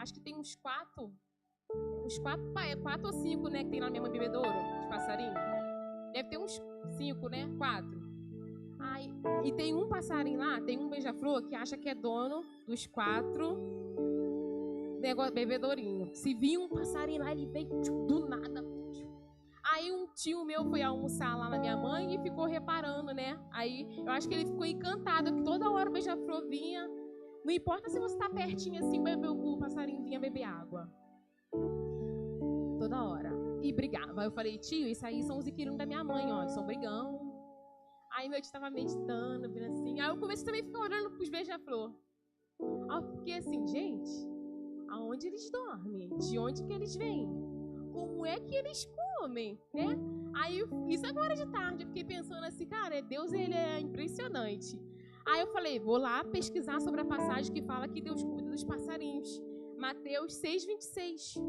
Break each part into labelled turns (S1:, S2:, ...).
S1: acho que tem uns quatro ou cinco, né, que tem lá na minha mãe bebedouro, de passarinho. Deve ter uns 5, né? 4. Aí, e tem um passarinho lá, tem um beija-flor que acha que é dono dos 4 bebedourinhos. Se vir um passarinho lá, ele vem do nada. Aí um tio meu foi almoçar lá na minha mãe e ficou reparando, né? Aí eu acho que ele ficou encantado, que toda hora o beija-flor vinha. Não importa se você tá pertinho assim, o passarinho vinha beber água. Toda hora. E brigava. Aí eu falei, tio, isso aí são os inquilinos da minha mãe, ó, eles são brigão. Aí meu tio tava meditando, vendo assim. Aí eu comecei também a ficar olhando pros beija-flor. Aí eu fiquei assim, gente, aonde eles dormem? De onde que eles vêm? Como é que eles comem, né? Aí, isso agora de tarde, eu fiquei pensando assim, cara, Deus, ele é impressionante. Aí eu falei, vou lá pesquisar sobre a passagem que fala que Deus cuida dos passarinhos. Mateus 6:26.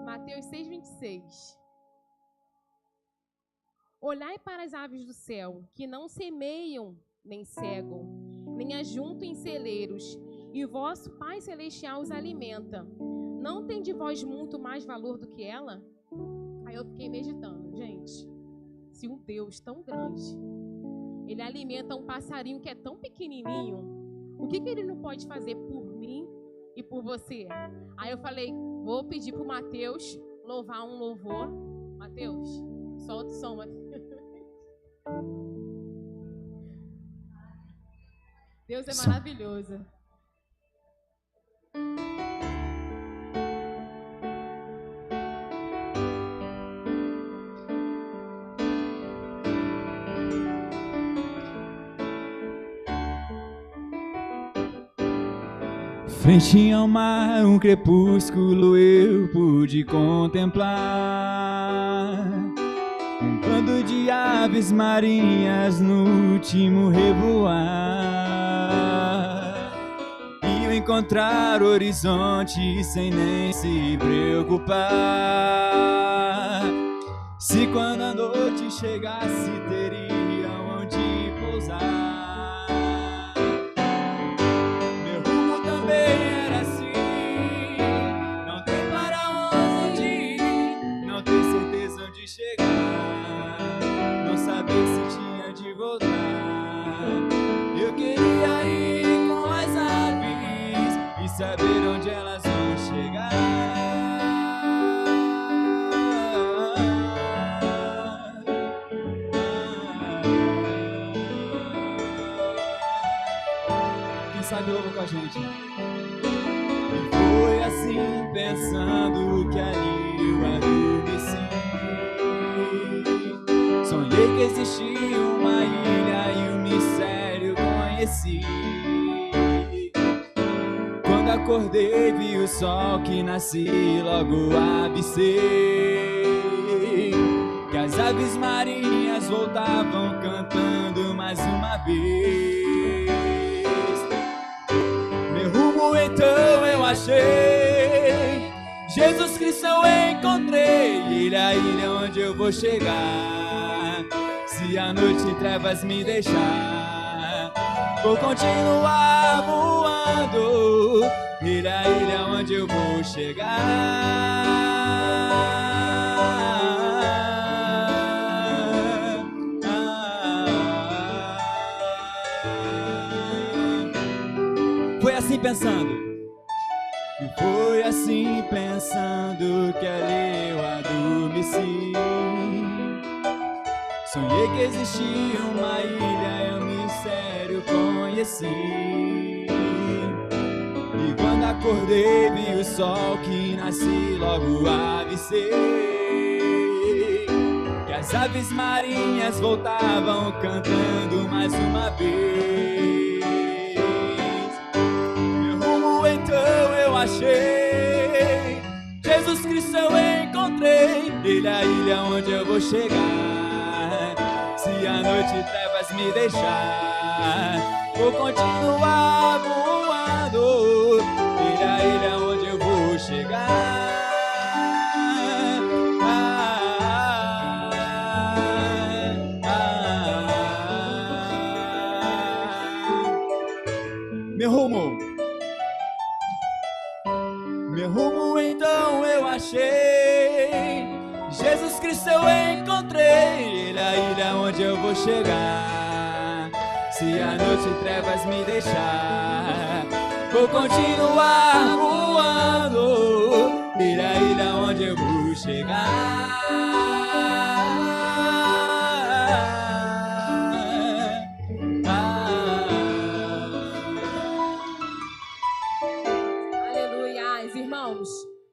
S1: Mateus 6:26. Olhai para as aves do céu, que não semeiam, nem cegam, nem ajuntam em celeiros, e vosso Pai Celestial os alimenta. Não tem de vós muito mais valor do que ela? Aí eu fiquei meditando, gente, se um Deus tão grande, ele alimenta um passarinho que é tão pequenininho, o que ele não pode fazer por mim e por você? Aí eu falei, vou pedir para o Mateus louvar um louvor. Mateus, solta o som, Mateus. Deus é maravilhoso.
S2: Frente ao mar, um crepúsculo eu pude contemplar. Um bando de aves marinhas no último revoar. E eu encontrar o horizonte sem nem se preocupar. Se quando a noite chegasse teriam onde pousar. Meu rumo também era assim, não ter para onde ir, não ter certeza onde chegar, não saber se tinha de voltar. Eu queria ir com as aves e saber onde elas vão chegar. Quem sabe louva com a gente. E foi assim, pensando que ali eu adormeci. Sonhei que existia uma ilha e o mistério conheci. Quando acordei vi o sol que nasci, logo avistei que as aves marinhas voltavam cantando mais uma vez. Meu rumo então eu achei, Jesus Cristo eu encontrei, ilha, ilha onde eu vou chegar. Se a noite em trevas me deixar, vou continuar voando, ilha, ilha onde eu vou chegar. Foi assim pensando, e foi assim pensando que ali eu adormeci. Sonhei que existia uma ilha e o mistério conheci. E quando acordei vi o sol que nasci, logo avistei que as aves marinhas voltavam cantando mais uma vez. Meu rumo então eu achei, Jesus Cristo eu encontrei, ilha, ilha onde eu vou chegar. Se a noite em trevas me deixar, vou continuar voando, ilha, ilha onde eu vou chegar. Meu rumo então eu achei. Jesus Cristo eu encontrei. Ele é a ilha onde eu vou chegar. Se a noite em trevas me deixar, vou continuar voando. Ele é a ilha onde eu vou chegar.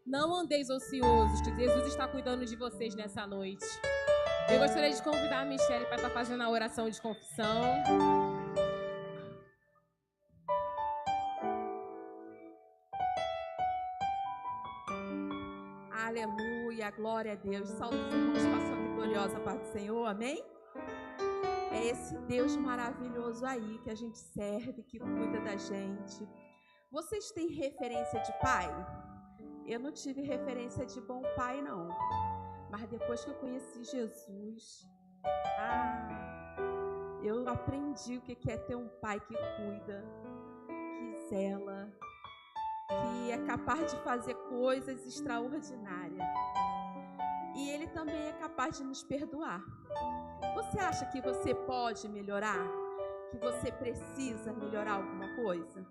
S1: Não andeis ociosos, que Jesus está cuidando de vocês nessa noite. Eu gostaria de convidar a Michele para estar fazendo a oração de confissão.
S3: Aleluia, glória a Deus. Saúde os irmãos com a santa e gloriosa paz do Senhor, amém? É esse Deus maravilhoso aí que a gente serve, que cuida da gente. Vocês têm referência de pai? Eu não tive referência de bom pai, não. Mas depois que eu conheci Jesus, eu aprendi o que é ter um pai que cuida, que zela, que é capaz de fazer coisas extraordinárias. E Ele também é capaz de nos perdoar. Você acha que você pode melhorar? Que você precisa melhorar alguma coisa?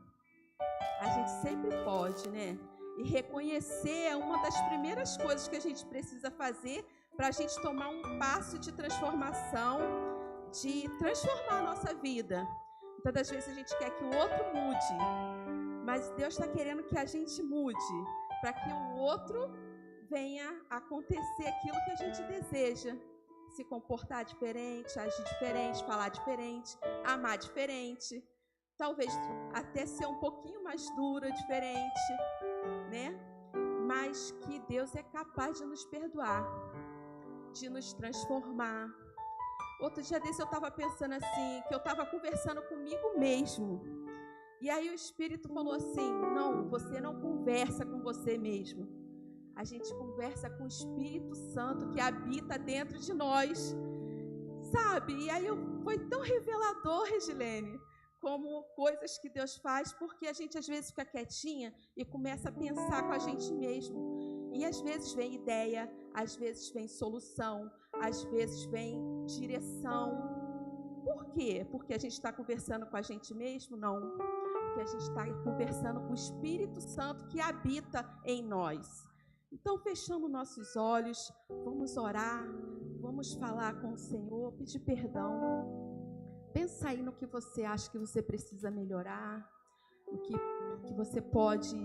S3: A gente sempre pode, né? E reconhecer é uma das primeiras coisas que a gente precisa fazer para a gente tomar um passo de transformação, de transformar a nossa vida. Muitas das vezes a gente quer que o outro mude, mas Deus está querendo que a gente mude, para que o outro venha acontecer aquilo que a gente deseja. Se comportar diferente, agir diferente, falar diferente, amar diferente. Talvez até ser um pouquinho mais dura, diferente, né? Mas que Deus é capaz de nos perdoar, de nos transformar. Outro dia desse eu estava pensando assim, que eu estava conversando comigo mesmo. E aí o Espírito falou assim, não, você não conversa com você mesmo. A gente conversa com o Espírito Santo que habita dentro de nós, sabe? E aí foi tão revelador, Regilene, como coisas que Deus faz, porque a gente às vezes fica quietinha e começa a pensar com a gente mesmo. E às vezes vem ideia, às vezes vem solução, às vezes vem direção. Por quê? Porque a gente está conversando com a gente mesmo? Não. Porque a gente está conversando com o Espírito Santo que habita em nós. Então, fechando nossos olhos, vamos orar, vamos falar com o Senhor, pedir perdão. Pensa aí no que você acha que você precisa melhorar, no que você pode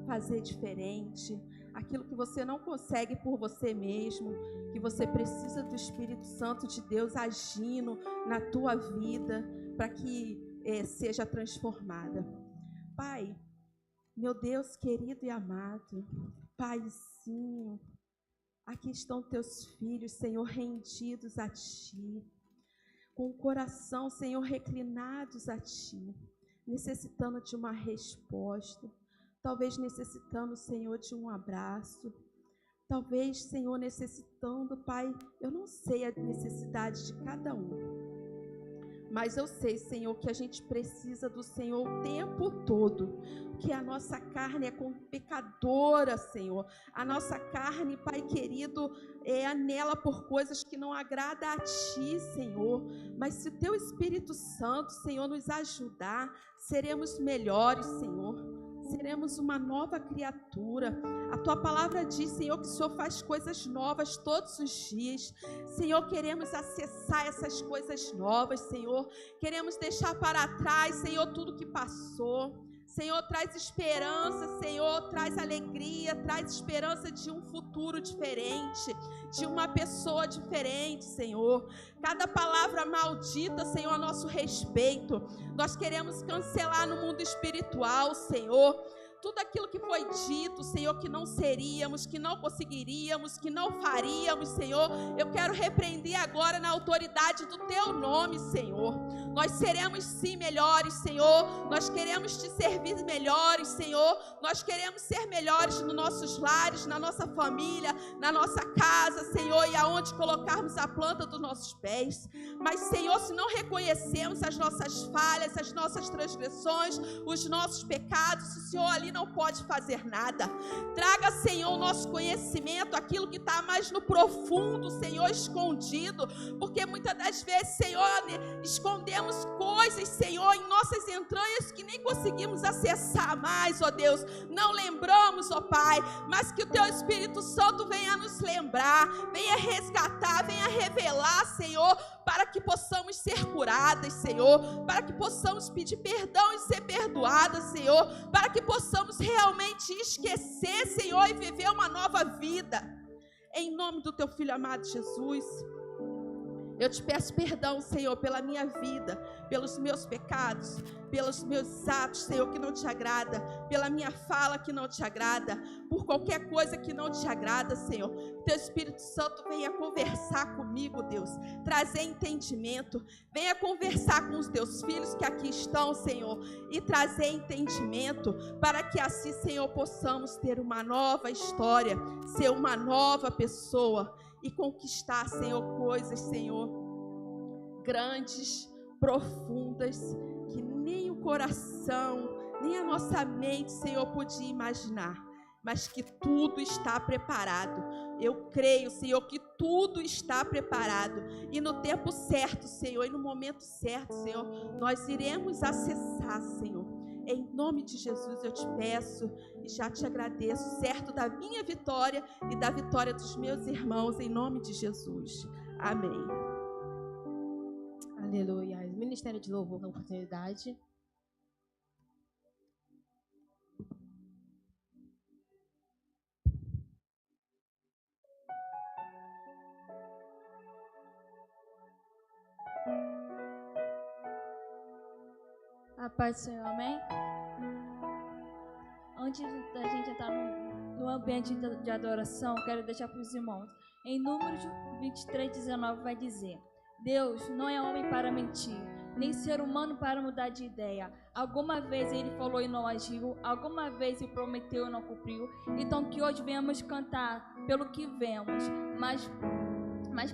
S3: fazer diferente, aquilo que você não consegue por você mesmo, que você precisa do Espírito Santo de Deus agindo na tua vida para que seja transformada. Pai, meu Deus querido e amado, Paizinho, aqui estão teus filhos, Senhor, rendidos a Ti, com o coração, Senhor, reclinados a Ti, necessitando de uma resposta, talvez necessitando, Senhor, de um abraço, talvez, Senhor, necessitando, Pai, eu não sei a necessidade de cada um, mas eu sei, Senhor, que a gente precisa do Senhor o tempo todo, que a nossa carne é pecadora, Senhor. A nossa carne, Pai querido, anela por coisas que não agradam a Ti, Senhor. Mas se o Teu Espírito Santo, Senhor, nos ajudar, seremos melhores, Senhor. Seremos uma nova criatura. A Tua palavra diz, Senhor, que o Senhor faz coisas novas todos os dias. Senhor, queremos acessar essas coisas novas, Senhor. Queremos deixar para trás, Senhor, tudo que passou. Senhor, traz esperança, Senhor, traz alegria, traz esperança de um futuro diferente, de uma pessoa diferente, Senhor. Cada palavra maldita, Senhor, a nosso respeito, nós queremos cancelar no mundo espiritual, Senhor. Tudo aquilo que foi dito, Senhor, que não seríamos, que não conseguiríamos, que não faríamos, Senhor, eu quero repreender agora na autoridade do Teu nome, Senhor. Nós seremos sim melhores, Senhor. Nós queremos te servir melhores, Senhor. Nós queremos ser melhores nos nossos lares, na nossa família, na nossa casa, Senhor, e aonde colocarmos a planta dos nossos pés. Mas, Senhor, se não reconhecemos as nossas falhas, as nossas transgressões, os nossos pecados, o Senhor ali não pode fazer nada. Traga, Senhor, o nosso conhecimento, aquilo que está mais no profundo, Senhor, escondido, porque muitas das vezes, Senhor, escondemos coisas, Senhor, em nossas entranhas que nem conseguimos acessar mais, ó Deus. Não lembramos, ó Pai, mas que o Teu Espírito Santo venha nos lembrar, venha resgatar, venha revelar, Senhor, para que possamos ser curadas, Senhor, para que possamos pedir perdão e ser perdoadas, Senhor, para que possamos realmente esquecer, Senhor, e viver uma nova vida. Em nome do Teu Filho amado Jesus, eu te peço perdão, Senhor, pela minha vida, pelos meus pecados, pelos meus atos, Senhor, que não te agrada, pela minha fala que não te agrada, por qualquer coisa que não te agrada, Senhor. Teu Espírito Santo venha conversar comigo, Deus, trazer entendimento, venha conversar com os Teus filhos que aqui estão, Senhor, e trazer entendimento, para que assim, Senhor, possamos ter uma nova história, ser uma nova pessoa, e conquistar, Senhor, coisas, Senhor, grandes, profundas, que nem o coração, nem a nossa mente, Senhor, podia imaginar, mas que tudo está preparado. Eu creio, Senhor, que tudo está preparado, e no tempo certo, Senhor, e no momento certo, Senhor, nós iremos acessar, Senhor. Em nome de Jesus eu te peço e já te agradeço, certo da minha vitória e da vitória dos meus irmãos, em nome de Jesus. Amém.
S1: Aleluia. Ministério de Louvor na oportunidade.
S4: A paz do Senhor, amém? Antes da gente entrar no ambiente de adoração, quero deixar para os irmãos. Em Números 23:19 vai dizer: Deus não é homem para mentir, nem ser humano para mudar de ideia. Alguma vez Ele falou e não agiu, alguma vez Ele prometeu e não cumpriu. Então que hoje venhamos cantar pelo que vemos, mas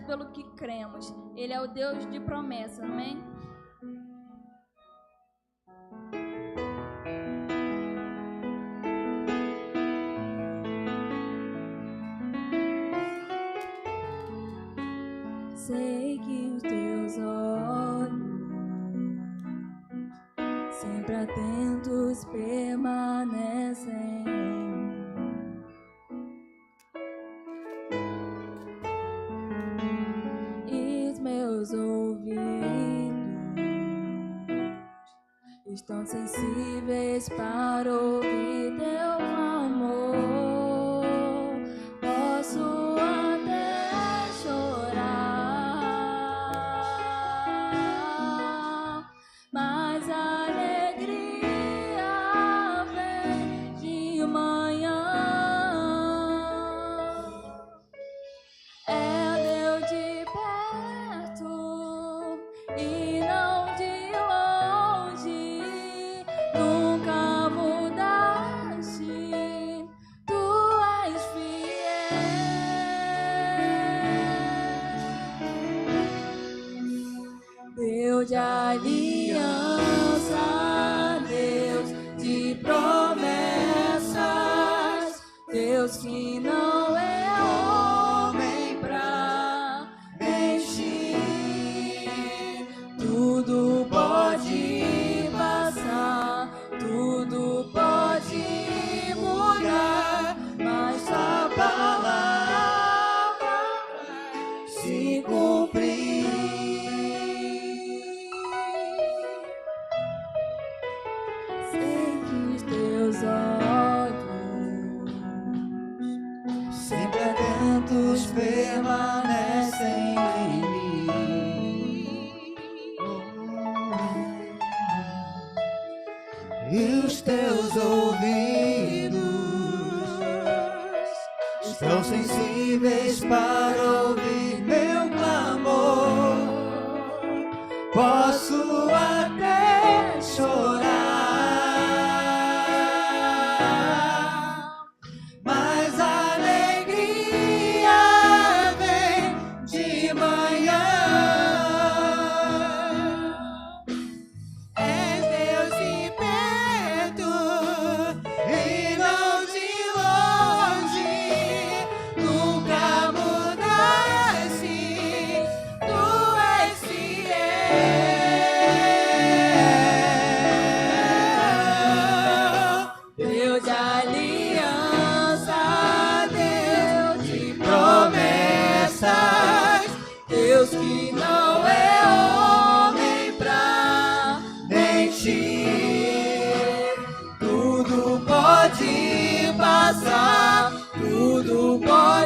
S4: pelo que cremos. Ele é o Deus de promessa, amém? Sei que os teus olhos, sempre atentos, permanecem em mim. E os meus ouvidos estão sensíveis para ouvir teu amor. Posso até chorar, mas a alegria vem de manhã. É Deus de perto e não de longe, nunca mudaste, tu és fiel. Deus de aliança, Deus de promessas, Deus que não é homem pra mentir. Tudo pode passar, tudo pode mudar, mas a palavra vai se cumprir. Sei que os teus olhos, sempre atentos, permanecem em mim.
S5: E os teus ouvidos estão sensíveis para ouvir meu clamor. Posso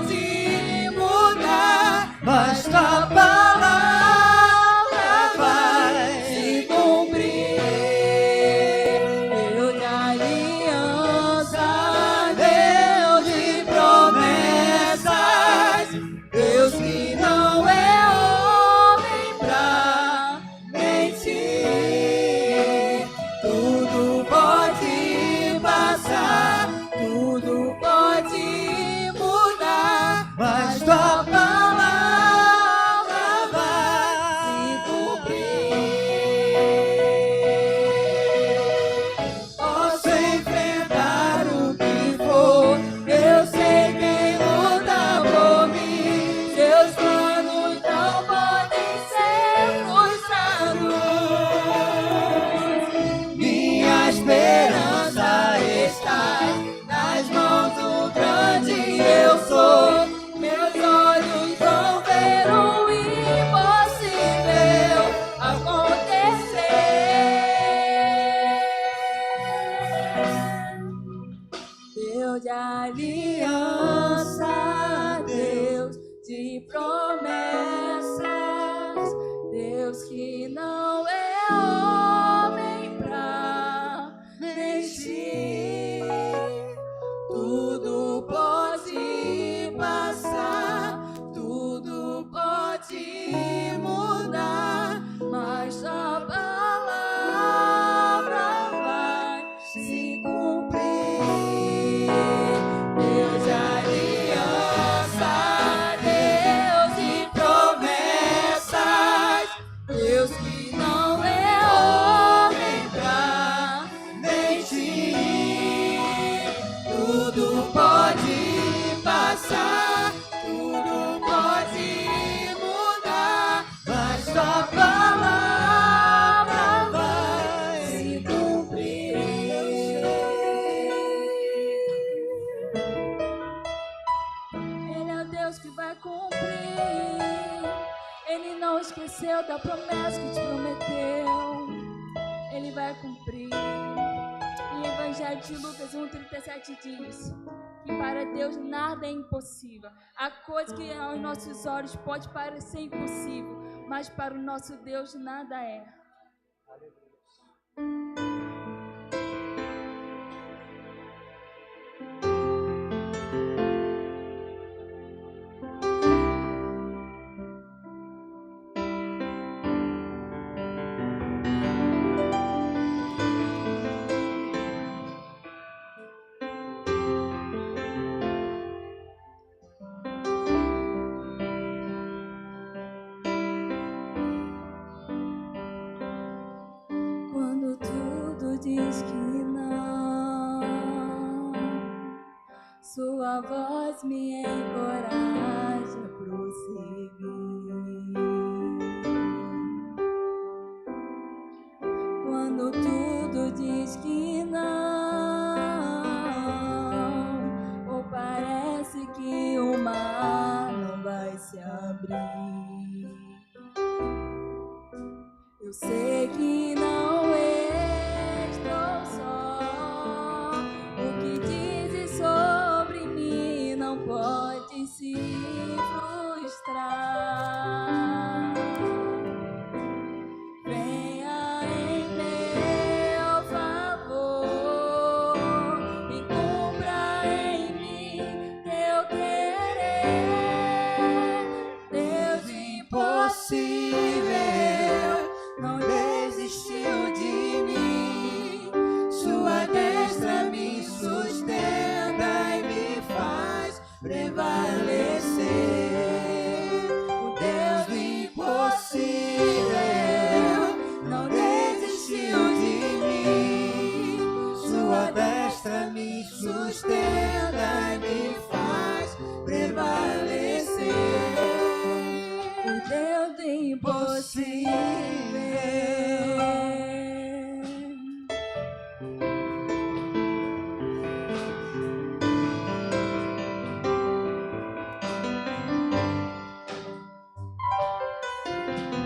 S5: pode mudar, mas tua palavra vai se cumprir. Deus de aliança, Deus de promessas, Deus que não é homem pra mentir. Tudo pode passar, tudo pode mudar, mas tua palavra vai se cumprir. Posso enfrentar o que for, eu sei quem luta por mim. Seus planos não podem ser frustrados. Minha esperança está nas mãos do grande eu sou. Meus olhos vão ver o impossível acontecer. Deus de aliança, Deus de promessas, Deus que não é homem pra mentir. Tudo pode passar, tudo pode mudar, mas a palavra vai se cumprir. Deus de aliança, Deus de promessas, Deus que não é homem pra mentir. Tudo pode passar, tudo pode mudar, mas tua palavra vai se cumprir. Ele é o Deus que vai cumprir. Ele não esqueceu da promessa que te prometeu. Ele vai cumprir. Em Evangelho de Lucas 1:37 diz que para Deus nada é impossível. Há coisas que aos nossos olhos pode parecer impossível, mas para o nosso Deus nada é. Quando tudo diz que não, sua voz me encoraja a prosseguir. Quando tudo diz que não, ou parece que o mar não vai se abrir, eu sei que não estou só. O que dizes sobre mim não pode se frustrar. Venha em meu favor e cumpra em mim teu querer. Deus impossível não desistiu de mim. Sua destra me sustenta e me faz prevalecer. O Deus do impossível não desistiu de mim. Sua destra me sustenta e me faz prevalecer. O Deus do impossível.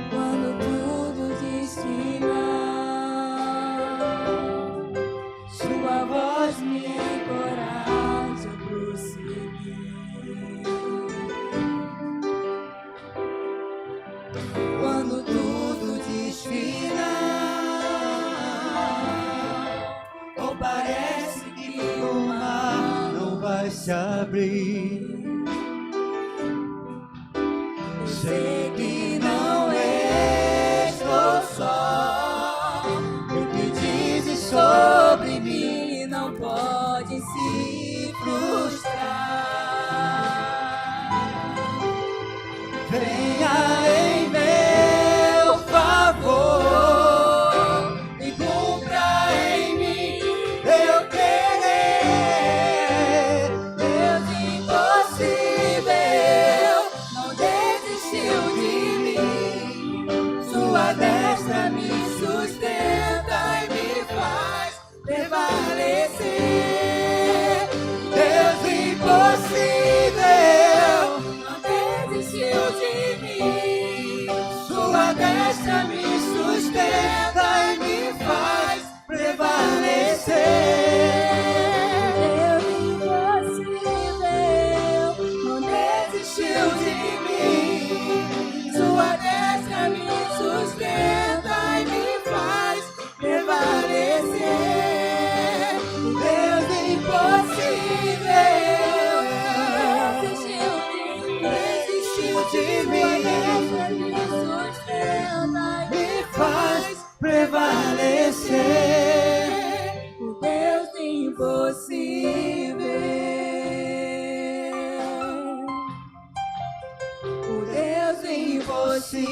S5: Quando tudo diz que não, sua voz me encoraja a prosseguir.
S6: se abrir. Sei que não estou só. O que dizes sobre mim não pode se frustrar. Venha em meu favor e cumpra em mim eu querer. Deus impossível não desistiu de mim. Sua destra me sustenta e me faz prevalecer. Deus impossível não desistiu de mim. Sua destra me sustenta e me faz prevalecer. Deus impossível não desistiu de mim. Sua destra me sustenta e me faz prevalecer. Deus impossível desistiu de mim. Me faz prevalecer. O Deus impossível. O Deus impossível.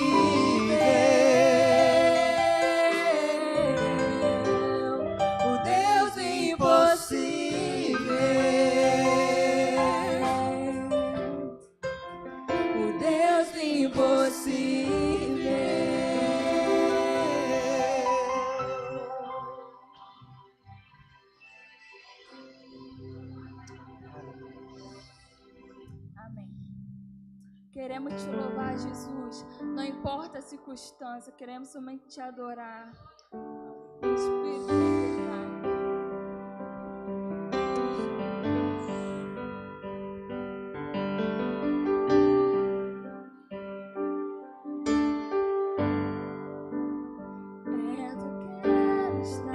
S6: O Deus impossível. O Deus impossível.
S5: Amém. Queremos te louvar, Jesus. Não importa a circunstância, queremos somente te adorar. Em espírito e em verdade. Perto quero estar,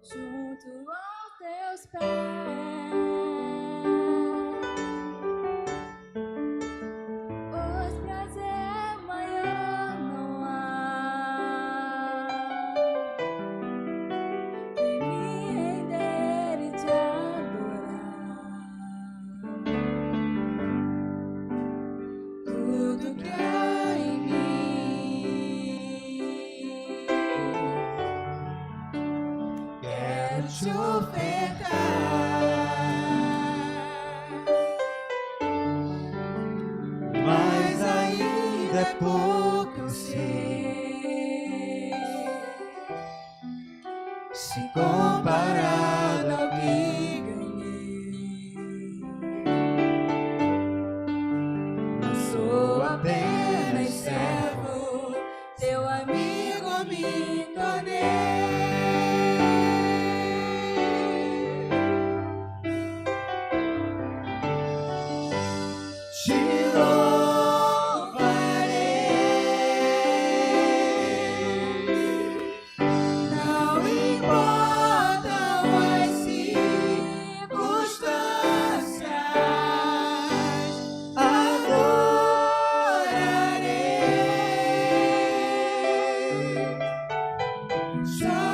S5: junto aos teus pés. Pois prazer maior não há que me render e te adorar. Tudo que há em mim quero te ofertar,
S6: Mas ainda é pouco, eu sei, se comparado ao que ganhei. Não sou apenas servo, teu amigo me tornei. Te louvarei, não importam as circunstâncias, adorarei. Só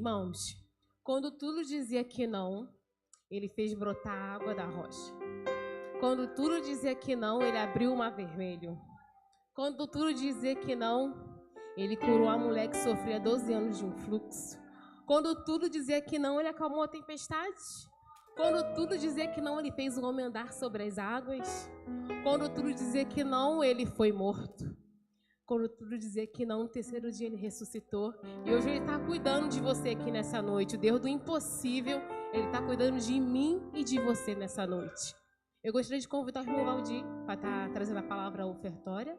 S1: Irmãos, quando tudo dizia que não, ele fez brotar a água da rocha. Quando tudo dizia que não, ele abriu o mar vermelho. Quando tudo dizia que não, ele curou a mulher que sofria 12 anos de um fluxo. Quando tudo dizia que não, ele acalmou a tempestade. Quando tudo dizia que não, ele fez o homem andar sobre as águas. Quando tudo dizia que não, ele foi morto. Quando tudo dizia que não, no terceiro dia ele ressuscitou. E hoje ele está cuidando de você aqui nessa noite. O Deus do impossível, ele está cuidando de mim e de você nessa noite. Eu gostaria de convidar o irmão Valdir para estar trazendo a palavra ofertória.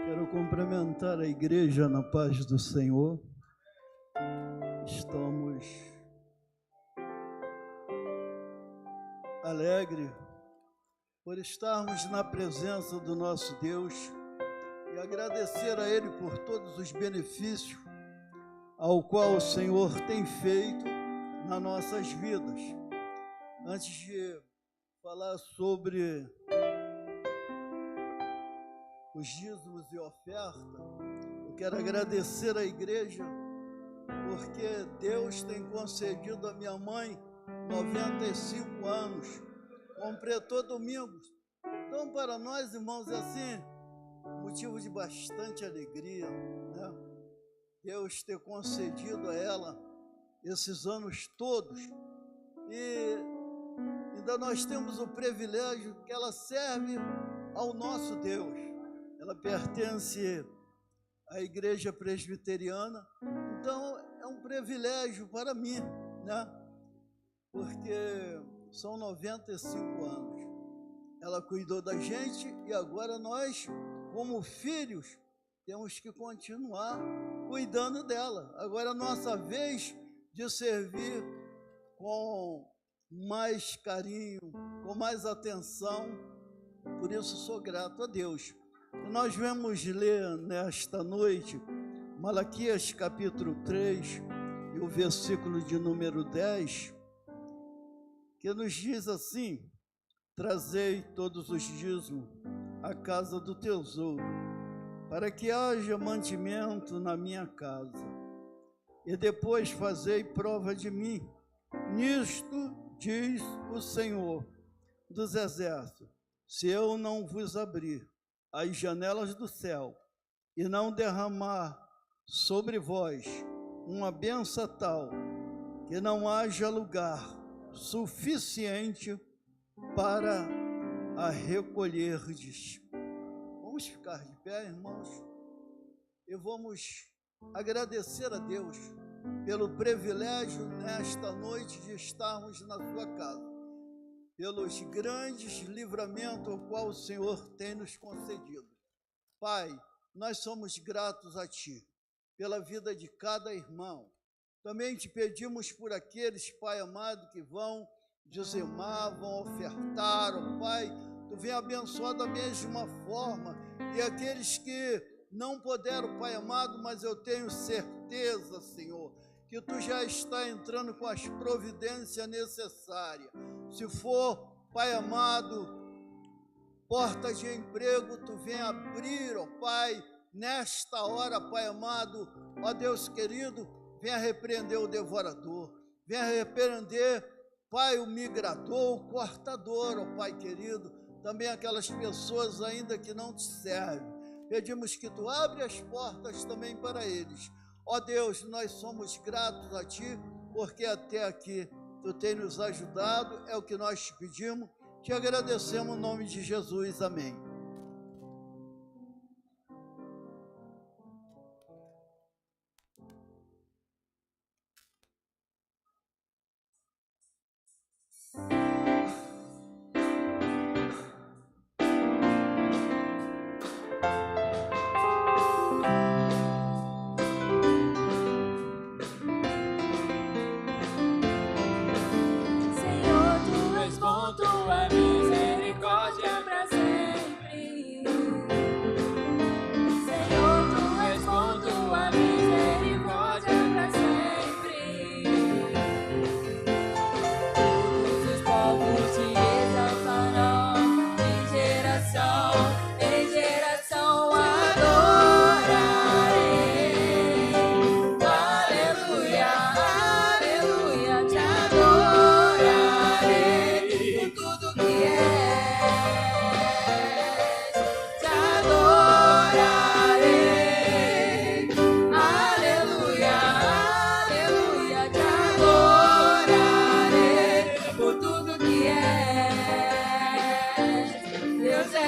S7: Quero cumprimentar a igreja na paz do Senhor. Estamos alegres por estarmos na presença do nosso Deus e agradecer a Ele por todos os benefícios ao qual o Senhor tem feito nas nossas vidas. Antes de falar sobre os dízimos e oferta, eu quero agradecer à igreja, porque Deus tem concedido a minha mãe 95 anos, completou domingo. Então, para nós, irmãos, é assim, motivo de bastante alegria, né? Deus ter concedido a ela esses anos todos, e ainda nós temos o privilégio que ela serve ao nosso Deus. Ela pertence à igreja presbiteriana, então é um privilégio para mim, né? Porque são 95 anos. Ela cuidou da gente e agora nós, como filhos, temos que continuar cuidando dela. Agora é a nossa vez de servir com mais carinho, com mais atenção. Por isso sou grato a Deus. Nós vamos ler nesta noite Malaquias capítulo 3 e o versículo de número 10, que nos diz assim: trazei todos os dízimos à casa do tesouro, para que haja mantimento na minha casa, e depois fazei prova de mim. Nisto diz o Senhor dos exércitos: se eu não vos abrir as janelas do céu e não derramar sobre vós uma bênção tal que não haja lugar suficiente para a recolherdes. Vamos ficar de pé, irmãos, e vamos agradecer a Deus pelo privilégio nesta noite de estarmos na sua casa, pelos grandes livramentos ao qual o Senhor tem nos concedido. Pai, nós somos gratos a Ti, pela vida de cada irmão. Também te pedimos por aqueles, Pai amado, que vão dizimar, vão ofertar, ó Pai, Tu vem abençoar da mesma forma, e aqueles que não puderam, Pai amado, mas eu tenho certeza, Senhor, que Tu já está entrando com as providências necessárias. Se for, Pai amado, portas de emprego, Tu vem abrir, ó Pai, nesta hora, Pai amado, ó Deus querido, venha repreender o devorador, venha repreender, Pai, o migrador, o cortador, ó Pai querido, também aquelas pessoas ainda que não Te servem. Pedimos que Tu abra as portas também para eles. Ó Deus, nós somos gratos a Ti, porque até aqui Tu tem nos ajudado, é o que nós Te pedimos, Te agradecemos em nome de Jesus, amém.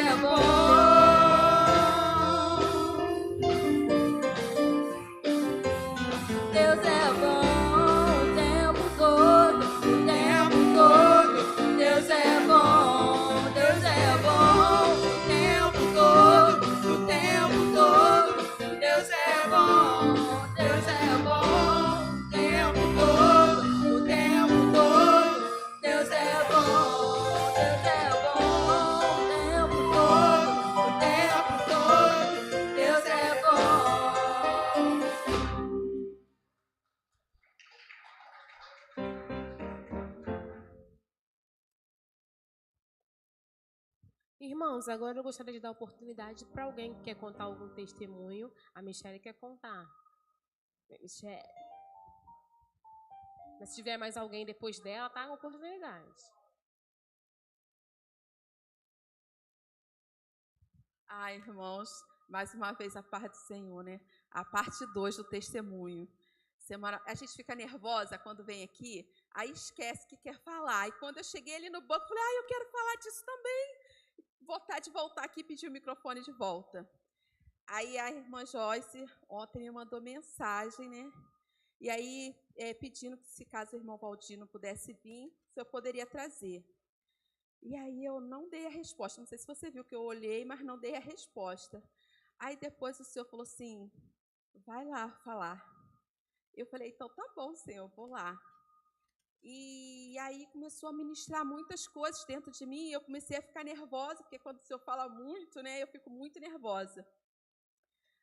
S5: é bom. Deus é bom o tempo todo, o tempo todo. Deus é bom, Deus é bom o tempo todo, o tempo todo. Deus é bom, Deus é bom o tempo todo, o tempo todo. Deus é bom, Deus é bom o tempo todo, o tempo todo. Deus é bom.
S1: Irmãos, agora eu gostaria de dar oportunidade para alguém que quer contar algum testemunho. A Michelle quer contar. Michelle. Mas se tiver mais alguém depois dela, tá com oportunidade.
S3: Ai, irmãos, mais uma vez a paz do Senhor, né? A parte 2 do testemunho. A gente fica nervosa quando vem aqui, aí esquece que quer falar. E quando eu cheguei ali no banco, falei, eu quero falar disso também. Vontade de voltar aqui e pedir o microfone de volta. Aí a irmã Joyce ontem me mandou mensagem, né? E aí pedindo que se caso o irmão Valdir não pudesse vir, se eu poderia trazer. E aí eu não dei a resposta. Não sei se você viu que eu olhei, mas não dei a resposta. Aí depois o senhor falou assim, vai lá falar. Eu falei, então tá bom, senhor, vou lá. E aí começou a ministrar muitas coisas dentro de mim, e eu comecei a ficar nervosa, porque quando o senhor fala muito, né, eu fico muito nervosa.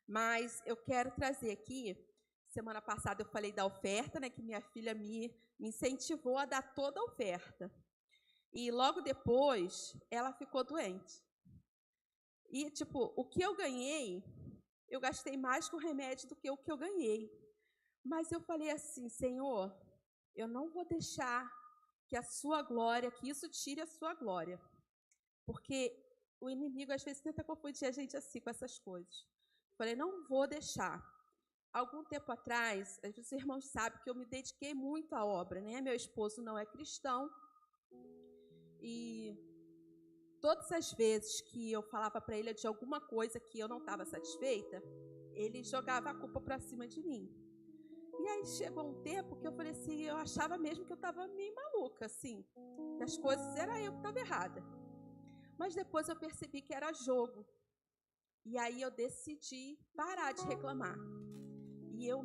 S3: Mas eu quero trazer aqui, semana passada eu falei da oferta, né, que minha filha me incentivou a dar toda a oferta. E logo depois, ela ficou doente. E, o que eu ganhei, eu gastei mais com remédio do que o que eu ganhei. Mas eu falei assim, Senhor, eu não vou deixar que a sua glória, que isso tire a sua glória. Porque o inimigo, às vezes, tenta confundir a gente assim, com essas coisas. Eu falei, não vou deixar. Algum tempo atrás, os irmãos sabem que eu me dediquei muito à obra, né? Meu esposo não é cristão. E todas as vezes que eu falava para ele de alguma coisa que eu não estava satisfeita, ele jogava a culpa para cima de mim. E aí chegou um tempo que eu falei assim, eu achava mesmo que eu estava meio maluca, assim. Que as coisas, era eu que estava errada. Mas depois eu percebi que era jogo. E aí eu decidi parar de reclamar. E eu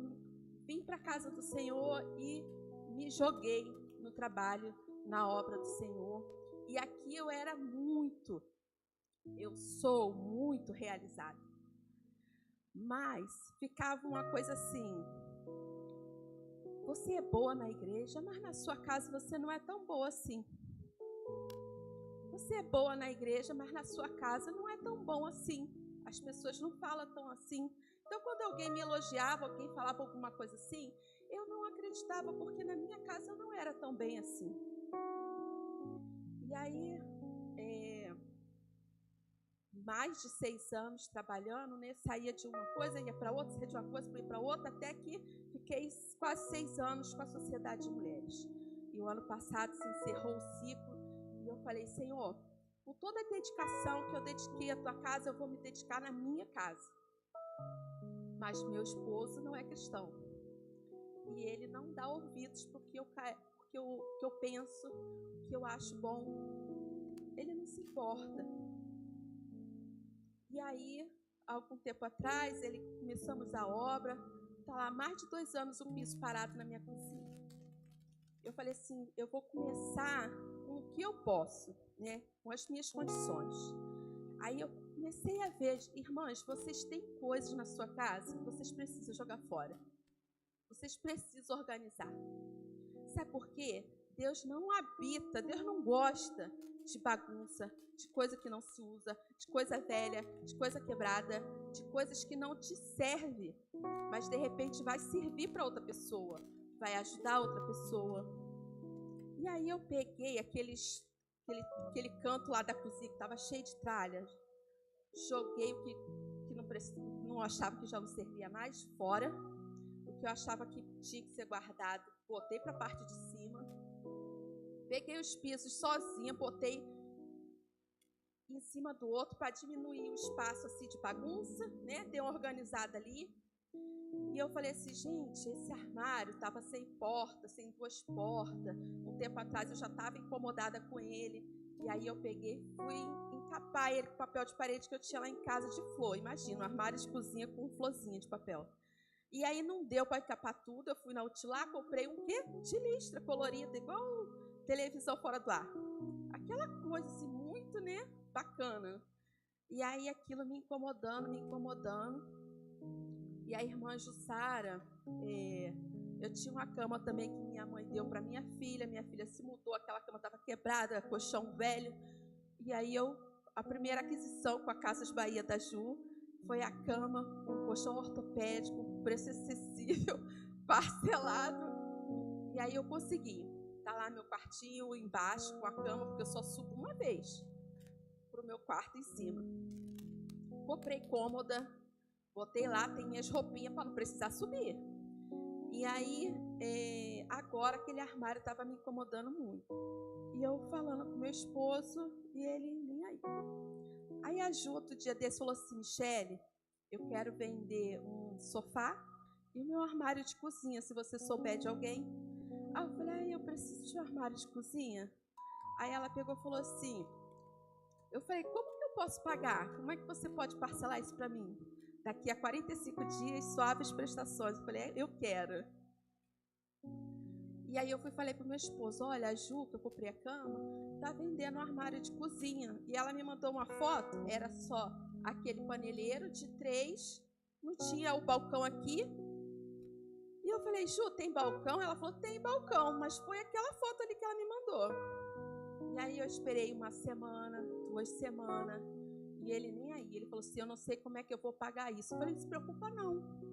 S3: vim para a casa do Senhor e me joguei no trabalho, na obra do Senhor. E aqui eu sou muito realizada. Mas ficava uma coisa assim, você é boa na igreja, mas na sua casa você não é tão boa assim. Você é boa na igreja, mas na sua casa não é tão bom assim. As pessoas não falam tão assim. Então, quando alguém me elogiava, alguém falava alguma coisa assim, eu não acreditava, porque na minha casa eu não era tão bem assim. E aí, mais de 6 anos trabalhando, né? Saía de uma coisa, ia para outra, saía de uma coisa, ia para outra, até que fiquei quase 6 anos com a Sociedade de Mulheres. E o ano passado se encerrou o ciclo, e eu falei, Senhor, com toda a dedicação que eu dediquei à tua casa, eu vou me dedicar na minha casa. Mas meu esposo não é cristão. E ele não dá ouvidos porque eu penso, que eu acho bom. Ele não se importa. E aí, algum tempo atrás, começamos a obra, está lá mais de 2 anos o piso parado na minha cozinha. Eu falei assim, eu vou começar com o que eu posso, né, com as minhas condições. Aí eu comecei a ver, irmãs, vocês têm coisas na sua casa que vocês precisam jogar fora. Vocês precisam organizar. Sabe por quê? Deus não habita, Deus não gosta de bagunça, de coisa que não se usa, de coisa velha, de coisa quebrada, de coisas que não te servem, mas de repente vai servir para outra pessoa, vai ajudar outra pessoa. E aí eu peguei aquele canto lá da cozinha que estava cheio de tralhas, joguei o que não achava que já não servia mais fora, o que eu achava que tinha que ser guardado, botei para a parte de cima, peguei os pisos sozinha, botei em cima do outro para diminuir o espaço assim de bagunça, né? Dei uma organizada ali. E eu falei assim, gente, esse armário estava sem porta, sem duas portas. Um tempo atrás eu já estava incomodada com ele. E aí eu peguei e fui encapar ele com papel de parede que eu tinha lá em casa de flor. Imagina, um armário de cozinha com florzinha de papel. E aí não deu para encapar tudo. Eu fui na Utilar, comprei um quê? De listra colorida, igual televisão fora do ar. Aquela coisa assim, muito, né? Bacana. E aí aquilo me incomodando. E a irmã Jussara, eu tinha uma cama também que minha mãe deu para minha filha se mudou, aquela cama estava quebrada, colchão velho. E aí a primeira aquisição com a Casas Bahia da Ju foi a cama, um colchão ortopédico, preço acessível, parcelado. E aí eu consegui. Tá lá meu quartinho embaixo com a cama, porque eu só subo uma vez pro meu quarto em cima. Comprei cômoda, botei lá, tem minhas roupinhas para não precisar subir. E aí, agora aquele armário estava me incomodando muito. E eu falando com meu esposo, e ele nem aí. Aí a Ju, outro dia desse, falou assim, Michele, eu quero vender um sofá e o meu armário de cozinha, se você souber de alguém. Aí eu falei, eu preciso de um armário de cozinha. Aí ela pegou e falou assim, eu falei, como que eu posso pagar? Como é que você pode parcelar isso para mim? Daqui a 45 dias, suaves prestações. Eu falei, eu quero. E aí eu falei para o meu esposo, olha, a Ju, que eu comprei a cama, está vendendo um armário de cozinha. E ela me mandou uma foto, era só aquele paneleiro de 3, não tinha o balcão aqui. E eu falei, Ju, tem balcão? Ela falou, tem balcão, mas foi aquela foto ali que ela me mandou. E aí eu esperei uma semana, 2 semanas, e ele nem aí. Ele falou assim, eu não sei como é que eu vou pagar isso. Eu falei, não se preocupa não.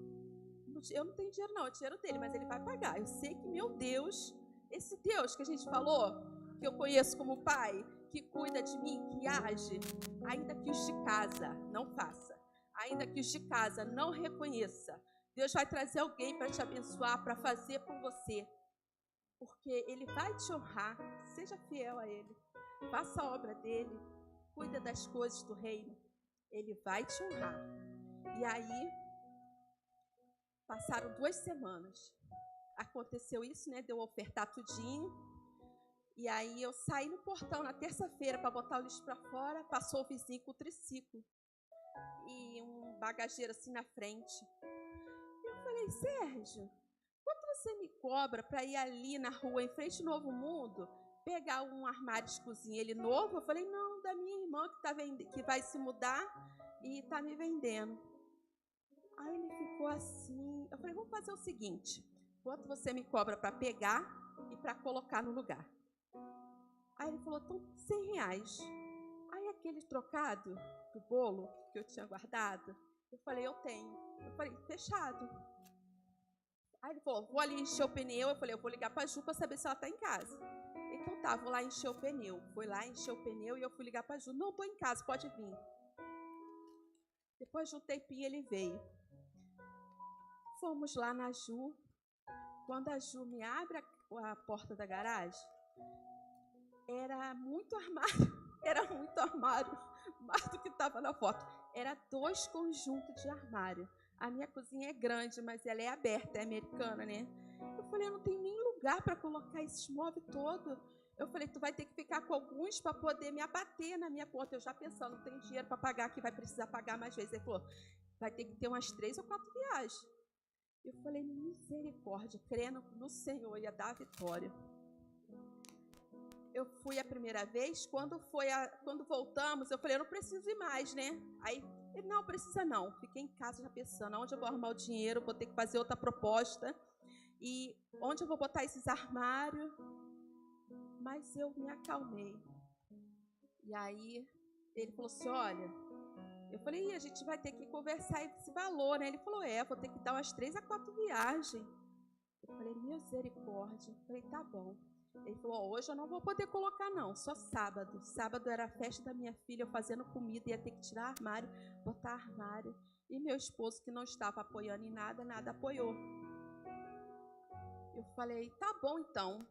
S3: Eu não tenho dinheiro não, é o dinheiro dele, mas ele vai pagar. Eu sei que, meu Deus, esse Deus que a gente falou, que eu conheço como pai, que cuida de mim, que age, ainda que os de casa não faça, ainda que os de casa não reconheça, Deus vai trazer alguém para te abençoar, para fazer por você. Porque Ele vai te honrar, seja fiel a Ele, faça a obra dEle, cuida das coisas do reino, Ele vai te honrar. E aí, passaram 2 semanas, aconteceu isso, né, de eu ofertar tudinho, e aí eu saí no portão na terça-feira para botar o lixo para fora, passou o vizinho com o triciclo, e um bagageiro assim na frente. Eu falei, Sérgio, quanto você me cobra para ir ali na rua, em frente ao Novo Mundo, pegar um armário de cozinha, ele novo? Eu falei, não, da minha irmã que vai se mudar e está me vendendo. Aí ele ficou assim, eu falei, vamos fazer o seguinte, quanto você me cobra para pegar e para colocar no lugar? Aí ele falou, então R$100. Aí aquele trocado do bolo que eu tinha guardado, eu falei, eu tenho. Eu falei, fechado. Aí ele falou, vou ali encher o pneu. Eu falei, eu vou ligar para a Ju para saber se ela está em casa. Então tá, vou lá encher o pneu. Fui lá encher o pneu e eu fui ligar para a Ju. Não, estou em casa, pode vir. Depois de um tempinho ele veio. Fomos lá na Ju. Quando a Ju me abre a porta da garagem, era muito armário, mais do que estava na foto. Era 2 conjuntos de armário. A minha cozinha é grande, mas ela é aberta, é americana, né? Eu falei, eu não tenho nem lugar para colocar esses móveis todos. Eu falei, tu vai ter que ficar com alguns para poder me abater na minha conta. Eu já pensando, não tenho dinheiro para pagar, que vai precisar pagar mais vezes. Ele falou, vai ter que ter umas 3 ou 4 viagens. Eu falei, misericórdia, crendo no Senhor, ia dar a vitória. Eu fui a primeira vez, quando voltamos, eu falei, eu não preciso ir mais, né? Aí, ele, não precisa não. Fiquei em casa já pensando, onde eu vou arrumar o dinheiro, vou ter que fazer outra proposta. E onde eu vou botar esses armários? Mas eu me acalmei. E aí, ele falou assim, olha, eu falei, a gente vai ter que conversar esse valor, né? Ele falou, vou ter que dar umas 3 a 4 viagens. Eu falei, misericórdia. Eu falei, tá bom. Ele falou, hoje eu não vou poder colocar não, só sábado. Sábado era a festa da minha filha, eu fazendo comida, ia ter que tirar armário, botar armário. E meu esposo, que não estava apoiando em nada, nada apoiou. Eu falei, tá bom então.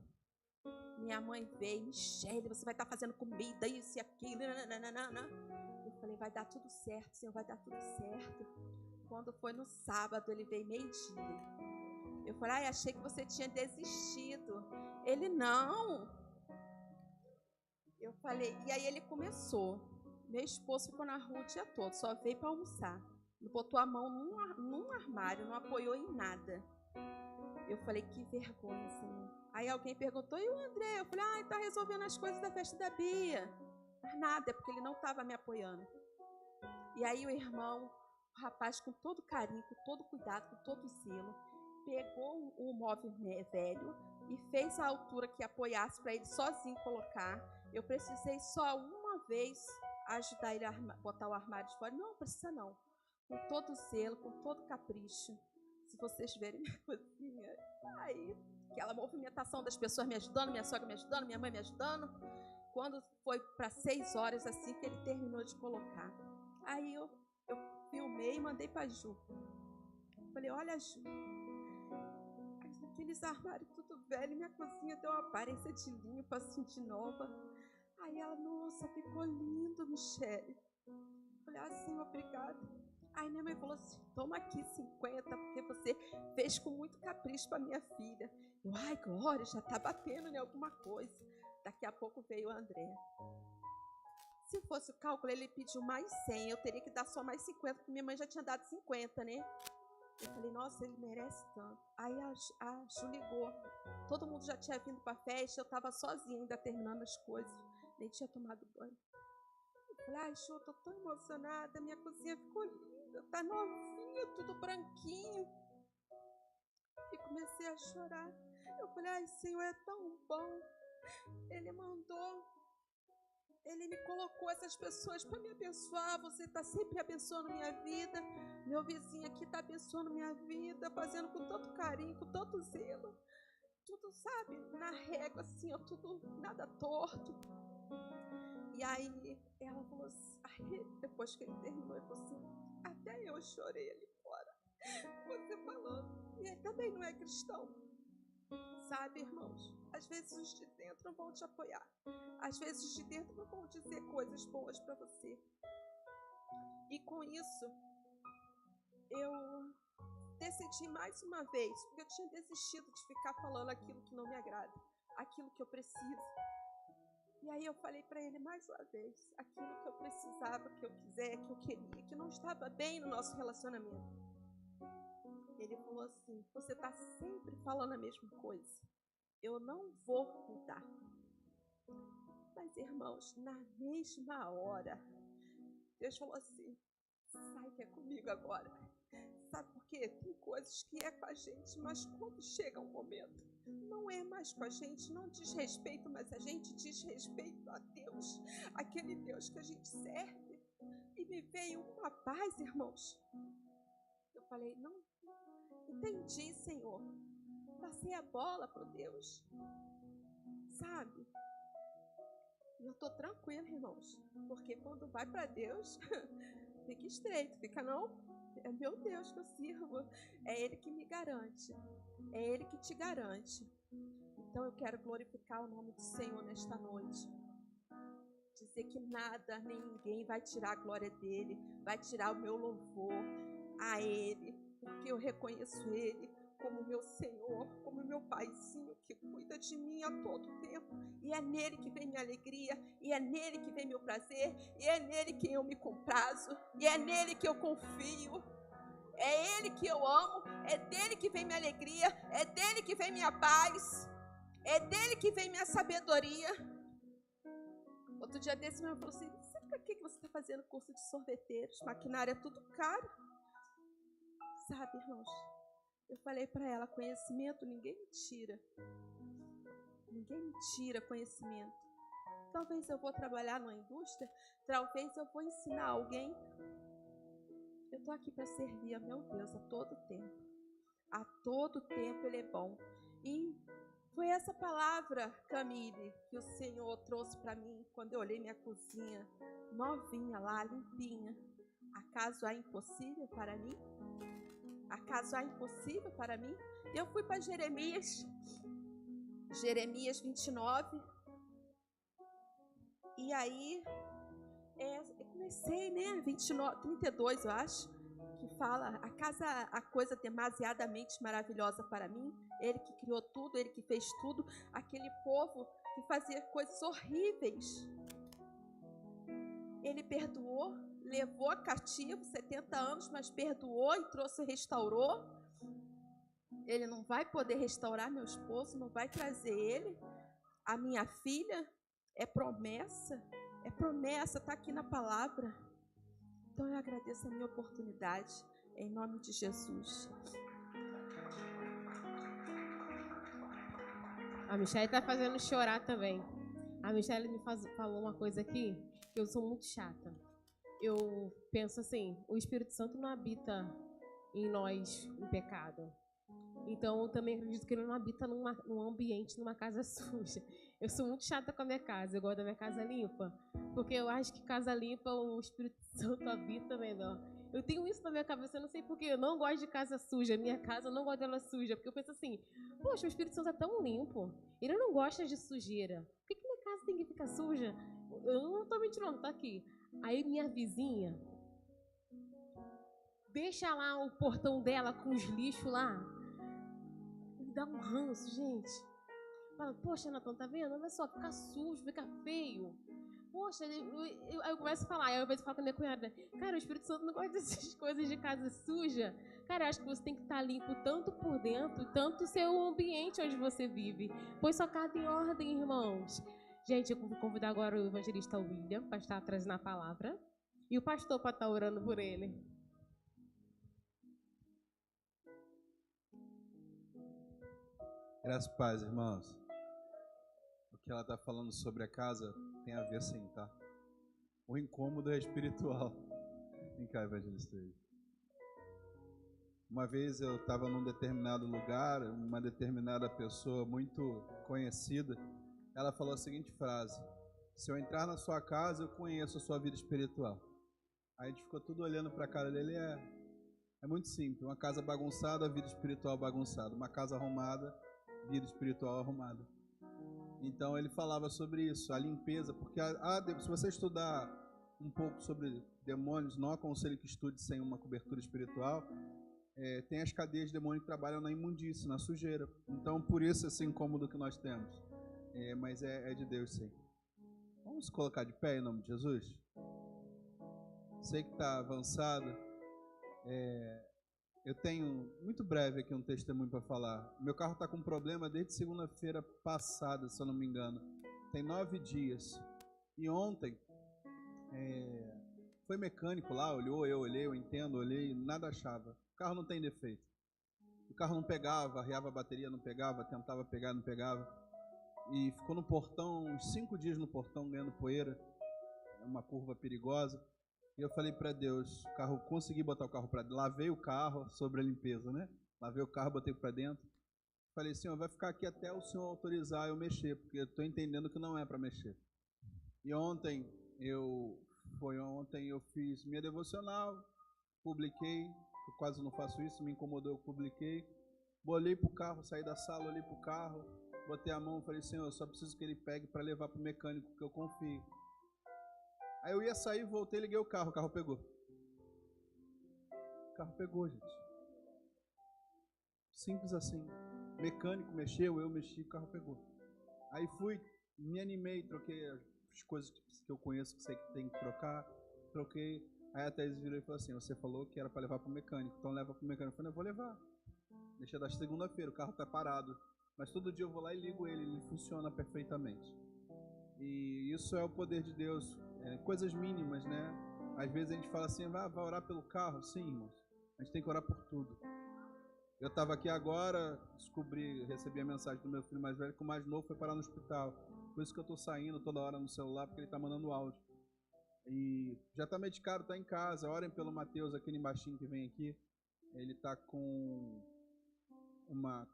S3: Minha mãe veio, Michele, você vai estar fazendo comida, isso e aquilo. Nananana. Eu falei, vai dar tudo certo, Senhor, vai dar tudo certo. Quando foi no sábado, ele veio meio-dia. Eu falei, achei que você tinha desistido. Ele, não. Eu falei, e aí ele começou. Meu esposo ficou na rua o dia todo, só veio para almoçar. Não botou a mão num armário, não apoiou em nada. Eu falei, que vergonha, Senhor. Aí alguém perguntou, e o André? Eu falei, está resolvendo as coisas da festa da Bia. Mas nada, é porque ele não estava me apoiando. E aí o irmão, o rapaz, com todo carinho, com todo cuidado, com todo zelo, pegou o móvel velho e fez a altura que apoiasse para ele sozinho colocar. Eu precisei só uma vez ajudar ele a botar o armário de fora. Não precisa não. Com todo zelo, com todo capricho. Se vocês verem minha cozinha, aí aquela movimentação das pessoas me ajudando, minha sogra me ajudando, minha mãe me ajudando. Quando foi para 6 horas, assim, que ele terminou de colocar. Aí eu filmei e mandei para a Ju. Falei, olha, Ju, aqueles armários tudo velho, minha cozinha deu uma aparência de limpa, assim, de nova. Aí ela, nossa, ficou lindo, Michele. Falei, assim, obrigada. Aí minha mãe falou assim, toma aqui 50, porque você fez com muito capricho para minha filha. Eu, ai, Glória, já tá batendo em alguma coisa. Daqui a pouco veio o André. Se fosse o cálculo, ele pediu mais 100, eu teria que dar só mais 50, porque minha mãe já tinha dado 50, né? Eu falei, nossa, ele merece tanto. Aí a Ju ligou. Todo mundo já tinha vindo para a festa, eu estava sozinha ainda terminando as coisas. Nem tinha tomado banho. Eu falei, ai, Ju, tô tão emocionada, minha cozinha ficou linda, tá novinha, tudo branquinho. E comecei a chorar. Eu falei, ai, Senhor, é tão bom. Ele mandou, Ele me colocou essas pessoas para me abençoar. Você está sempre abençoando minha vida. Meu vizinho aqui está abençoando minha vida, fazendo com tanto carinho, com tanto zelo. Tudo, sabe, na régua, assim, ó, tudo, nada torto. E aí, ela falou assim, aí, depois que ele terminou, ele falou assim, até eu chorei ali fora. Você falando. E ele também não é cristão. Sabe, irmãos, às vezes os de dentro não vão te apoiar. Às vezes os de dentro não vão dizer coisas boas para você. E com isso, eu decidi mais uma vez, porque eu tinha desistido de ficar falando aquilo que não me agrada, aquilo que eu preciso. E aí eu falei para ele mais uma vez, aquilo que eu precisava, que eu quiser, que eu queria, que não estava bem no nosso relacionamento. Ele falou assim, você está sempre falando a mesma coisa. Eu não vou mudar. Mas, irmãos, na mesma hora, Deus falou assim, sai que é comigo agora. Sabe por quê? Tem coisas que é com a gente, mas quando chega um momento, não é mais com a gente, não diz respeito, mas a gente diz respeito a Deus, aquele Deus que a gente serve. E me veio uma paz, irmãos. Eu falei, não, entendi, Senhor. Passei a bola para Deus. Sabe? E eu estou tranquila, irmãos. Porque quando vai para Deus, fica estreito, fica não. É meu Deus que eu sirvo. É Ele que me garante. É Ele que te garante. Então eu quero glorificar o nome do Senhor nesta noite. Dizer que nada, nem ninguém vai tirar a glória dEle. Vai tirar o meu louvor a Ele. Porque eu reconheço Ele como meu Senhor, como meu paizinho que cuida de mim a todo tempo. E é nele que vem minha alegria, e é nele que vem meu prazer, e é nele que eu me comprazo, e é nele que eu confio. É ele que eu amo, é dele que vem minha alegria, é dele que vem minha paz, é dele que vem minha sabedoria. Outro dia desse, meu irmão falou assim, sabe para que você está fazendo curso de sorveteiros? Maquinária é tudo caro. Sabe, irmãos? Eu falei para ela, conhecimento ninguém me tira. Ninguém me tira conhecimento. Talvez eu vou trabalhar numa indústria, talvez eu vou ensinar alguém. Eu estou aqui para servir a meu Deus a todo tempo. A todo tempo Ele é bom. E foi essa palavra, Camille, que o Senhor trouxe para mim quando eu olhei minha cozinha novinha lá, limpinha. Acaso há impossível para mim? Acaso há impossível para mim? Eu fui para Jeremias Jeremias 29. E aí, eu comecei, né? 29, 32, eu acho, que fala: a coisa demasiadamente maravilhosa para mim. Ele que criou tudo, ele que fez tudo. Aquele povo que fazia coisas horríveis. Ele perdoou, levou cativo 70 anos, mas perdoou e trouxe, restaurou. Ele não vai poder restaurar meu esposo, não vai trazer ele. A minha filha, é promessa, está aqui na palavra. Então eu agradeço a minha oportunidade, em nome de Jesus.
S1: A Michelle está fazendo chorar também. A Michelle falou uma coisa aqui, que eu sou muito chata. Eu penso assim, o Espírito Santo não habita em nós em pecado. Então, eu também acredito que ele não habita num ambiente, numa casa suja. Eu sou muito chata com a minha casa, eu gosto da minha casa limpa, porque eu acho que casa limpa o Espírito Santo habita melhor. Eu tenho isso na minha cabeça, eu não sei porquê, eu não gosto de casa suja, minha casa eu não gosto dela suja, porque eu penso assim, poxa, o Espírito Santo é tão limpo, ele não gosta de sujeira, por que minha casa tem que ficar suja? Eu não estou mentindo, não, tá aqui. Aí minha vizinha deixa lá o portão dela com os lixos lá, dá um ranço, gente. Fala, poxa, Natan, tá vendo? Olha só, fica sujo, fica feio. Poxa, aí eu começo a falar, aí eu falo com a minha cunhada, cara, o Espírito Santo não gosta dessas coisas de casa suja. Cara, eu acho que você tem que estar limpo tanto por dentro, tanto o seu ambiente onde você vive. Põe sua casa em ordem, irmãos. Gente, eu vou convidar agora o evangelista William para estar trazendo a palavra. E o pastor para estar orando por ele.
S8: Graças a paz, irmãos. O que ela está falando sobre a casa tem a ver sim, tá? O incômodo é espiritual. Vem cá, evangelista. Uma vez eu estava num determinado lugar, uma determinada pessoa muito conhecida, ela falou a seguinte frase: se eu entrar na sua casa, eu conheço a sua vida espiritual. Aí a gente ficou tudo olhando para a cara dele. É muito simples. Uma casa bagunçada, a vida espiritual bagunçada. Uma casa arrumada, vida espiritual arrumada. Então ele falava sobre isso, a limpeza, porque se você estudar um pouco sobre demônios, não aconselho que estude sem uma cobertura espiritual. Tem as cadeias de demônio que trabalham na imundície, na sujeira. Então por isso esse incômodo que nós temos. Mas é de Deus, sim. Vamos colocar de pé em nome de Jesus? Sei que está avançado. Eu tenho, muito breve aqui, um testemunho para falar. Meu carro está com problema desde segunda-feira passada, se eu não me engano. Tem 9 dias. E ontem, foi mecânico lá, olhou, eu olhei, eu entendo, olhei, nada achava. O carro não tem defeito. O carro não pegava, arriava a bateria, não pegava, tentava pegar, não pegava. E ficou no portão, uns 5 dias no portão, ganhando poeira. Uma curva perigosa. E eu falei para Deus, consegui botar o carro para dentro, lavei o carro sobre a limpeza, né? Lavei o carro, botei para dentro. Falei, Senhor, vai ficar aqui até o Senhor autorizar eu mexer, porque eu estou entendendo que não é para mexer. E ontem eu fiz minha devocional, publiquei, eu quase não faço isso, me incomodou, eu publiquei. Olhei para o carro, saí da sala, olhei para o carro, botei a mão e falei, Senhor, eu só preciso que ele pegue para levar para o mecânico, que eu confio. Aí eu ia sair, voltei, liguei o carro pegou. O carro pegou, gente. Simples assim. O mecânico mexeu, eu mexi, o carro pegou. Aí fui, me animei, troquei as coisas que eu conheço, que sei que tem que trocar, troquei. Aí a Thaís virou e falou assim, você falou que era para levar para o mecânico, então leva para o mecânico. Eu falei, eu vou levar. Deixa da segunda-feira, o carro está parado. Mas todo dia eu vou lá e ligo ele funciona perfeitamente. E isso é o poder de Deus. Coisas mínimas, né? Às vezes a gente fala assim, vai orar pelo carro? Sim, irmãos. A gente tem que orar por tudo. Eu estava aqui agora, recebi a mensagem do meu filho mais velho, que o mais novo foi parar no hospital. Por isso que eu estou saindo toda hora no celular, porque ele está mandando áudio. E já está medicado, está em casa. Orem pelo Mateus, aquele baixinho que vem aqui. Ele está com uma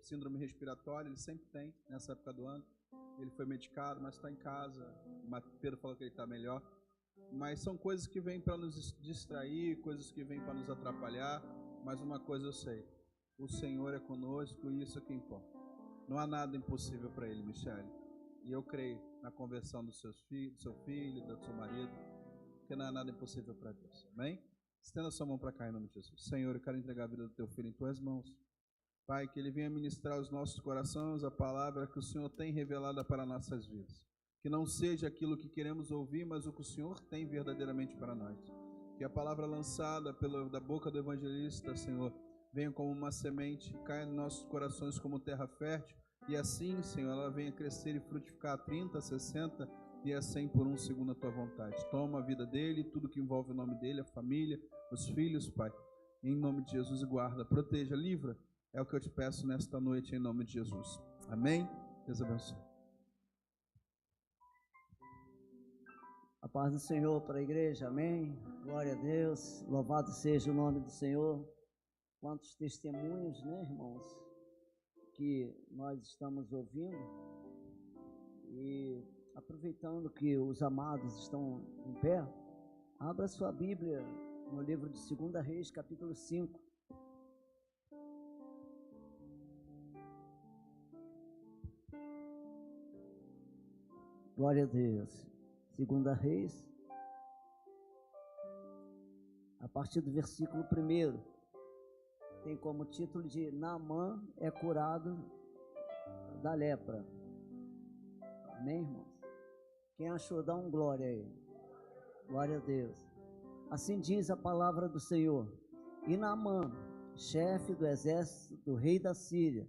S8: síndrome respiratória, ele sempre tem, nessa época do ano. Ele foi medicado, mas está em casa. O Pedro falou que ele está melhor. Mas são coisas que vêm para nos distrair, coisas que vêm para nos atrapalhar. Mas uma coisa eu sei, o Senhor é conosco e isso é que importa. Não há nada impossível para Ele, Michele. E eu creio na conversão do seu filho, do seu marido, porque não há nada impossível para Deus. Amém? Estenda sua mão para cá em nome de Jesus. Senhor, eu quero entregar a vida do teu filho em tuas mãos. Pai, que ele venha ministrar aos nossos corações a palavra que o Senhor tem revelada para nossas vidas. Que não seja aquilo que queremos ouvir, mas o que o Senhor tem verdadeiramente para nós. Que a palavra lançada da boca do evangelista, Senhor, venha como uma semente, caia nos nossos corações como terra fértil, e assim, Senhor, ela venha crescer e frutificar a 30, 60 e a 100 por um, segundo a tua vontade. Toma a vida dele, tudo que envolve o nome dele, a família, os filhos, Pai, em nome de Jesus, e guarda, proteja, livra, é o que eu te peço nesta noite, em nome de Jesus. Amém? Deus abençoe.
S9: A paz do Senhor para a igreja, amém? Glória a Deus, louvado seja o nome do Senhor. Quantos testemunhos, né, irmãos, que nós estamos ouvindo. E aproveitando que os amados estão em pé, abra sua Bíblia no livro de 2 Reis, capítulo 5. Glória a Deus. 2 Reis, a partir do versículo 1, tem como título de Naamã é curado da lepra. Amém, irmãos? Quem achou, dá um glória aí. Glória a Deus. Assim diz a palavra do Senhor. E Naamã, chefe do exército do rei da Síria,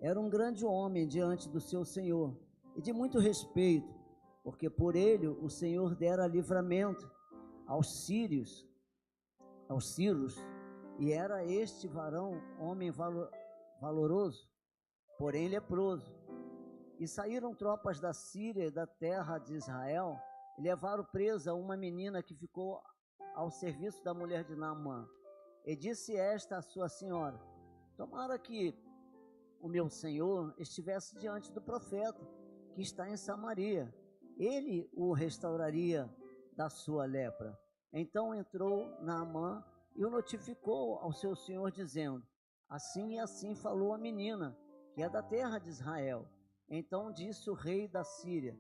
S9: era um grande homem diante do seu senhor e de muito respeito, porque por ele o Senhor dera livramento aos sírios, e era este varão homem valoroso, porém leproso. E saíram tropas da Síria e da terra de Israel e levaram presa uma menina que ficou ao serviço da mulher de Naamã. E disse esta à sua senhora: tomara que o meu senhor estivesse diante do profeta que está em Samaria, ele o restauraria da sua lepra. Então entrou Naamã e o notificou ao seu senhor, dizendo: assim e assim falou a menina, que é da terra de Israel. Então disse o rei da Síria: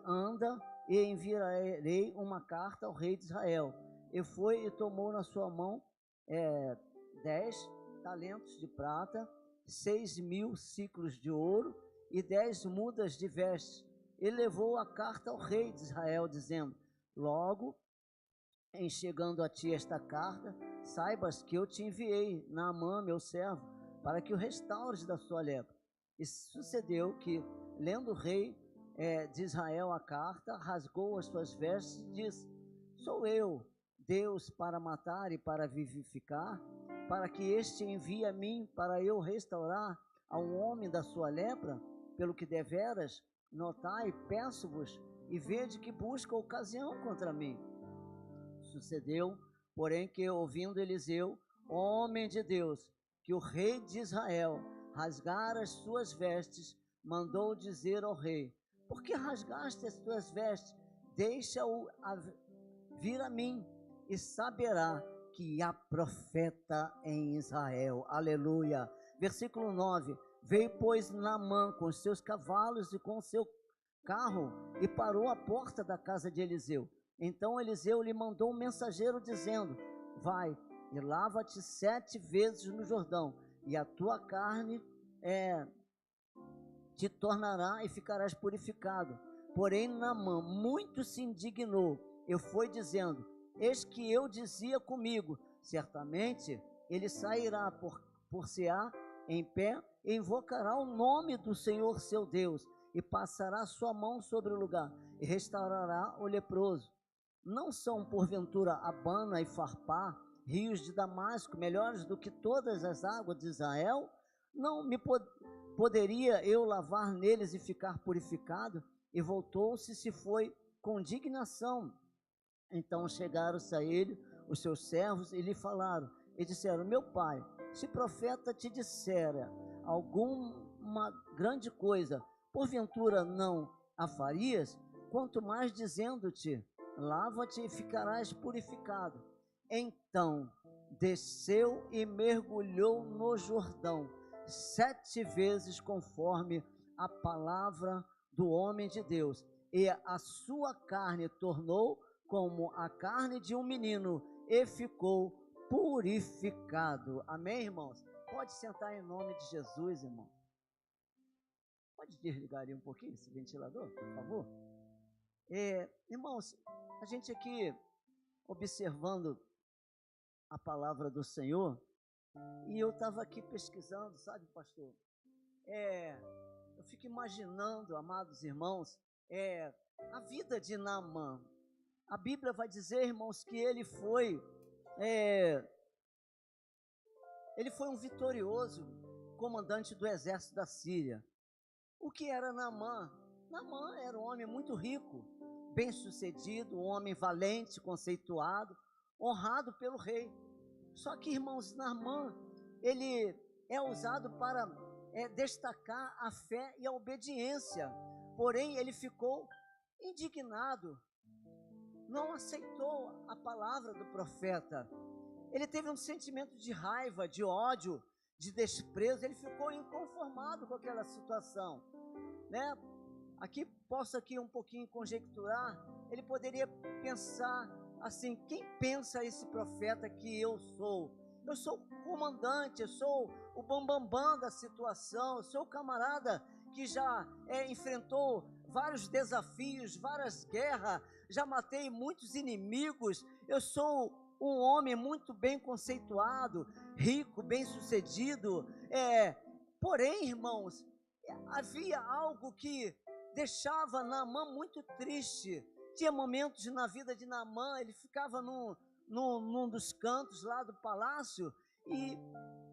S9: anda, e enviarei uma carta ao rei de Israel. E foi e tomou na sua mão 10 talentos de prata, 6.000 ciclos de ouro e 10 mudas de vestes. Ele levou a carta ao rei de Israel, dizendo: logo em chegando a ti esta carta, saibas que eu te enviei Naamã, meu servo, para que o restaures da sua lepra. E sucedeu que, lendo o rei de Israel a carta, rasgou as suas vestes e disse: sou eu Deus para matar e para vivificar, para que este envie a mim para eu restaurar a um homem da sua lepra? Pelo que deveras, notai, peço-vos, e vede que busca ocasião contra mim. Sucedeu, porém, que ouvindo Eliseu, homem de Deus, que o rei de Israel rasgara as suas vestes, mandou dizer ao rei: por que rasgaste as tuas vestes? Deixa-o vir a mim, e saberá que há profeta em Israel. Aleluia. Versículo 9. Veio, pois, Naamã com os seus cavalos e com o seu carro, e parou à porta da casa de Eliseu. Então Eliseu lhe mandou um mensageiro, dizendo: vai e lava-te 7 vezes no Jordão, e a tua carne te tornará e ficarás purificado. Porém Naamã muito se indignou e foi dizendo: eis que eu dizia comigo, certamente ele sairá por-se-á em pé e invocará o nome do Senhor seu Deus, e passará sua mão sobre o lugar, e restaurará o leproso. Não são porventura Abana e Farpá, rios de Damasco, melhores do que todas as águas de Israel? Não me poderia eu lavar neles e ficar purificado? E voltou-se e se foi com indignação. Então chegaram-se a ele os seus servos e lhe falaram, e disseram: meu pai, se profeta te dissera alguma grande coisa, porventura não a farias? Quanto mais dizendo-te: lava-te e ficarás purificado. Então desceu e mergulhou no Jordão, 7 vezes conforme a palavra do homem de Deus, e a sua carne tornou como a carne de um menino, e ficou purificado. Amém, irmãos? Pode sentar em nome de Jesus, irmão. Pode desligar ali um pouquinho esse ventilador, por favor? Irmãos, a gente aqui observando a palavra do Senhor, e eu estava aqui pesquisando, sabe, pastor? Eu fico imaginando, amados irmãos, a vida de Naamã. A Bíblia vai dizer, irmãos, que ele foi um vitorioso comandante do exército da Síria. O que era Naamã? Naamã era um homem muito rico, bem-sucedido, um homem valente, conceituado, honrado pelo rei. Só que, irmãos, Naamã, ele é usado para destacar a fé e a obediência. Porém, ele ficou indignado, não aceitou a palavra do profeta. Ele teve um sentimento de raiva, de ódio, de desprezo. Ele ficou inconformado com aquela situação, né? Aqui posso um pouquinho conjecturar. Ele poderia pensar assim: quem pensa esse profeta que eu sou? Eu sou o comandante, eu sou o bambambam da situação, eu sou o camarada que já enfrentou vários desafios, várias guerras, já matei muitos inimigos, eu sou um homem muito bem conceituado, rico, bem-sucedido. Porém, irmãos, havia algo que deixava Naamã muito triste. Tinha momentos na vida de Naamã, ele ficava num dos cantos lá do palácio, e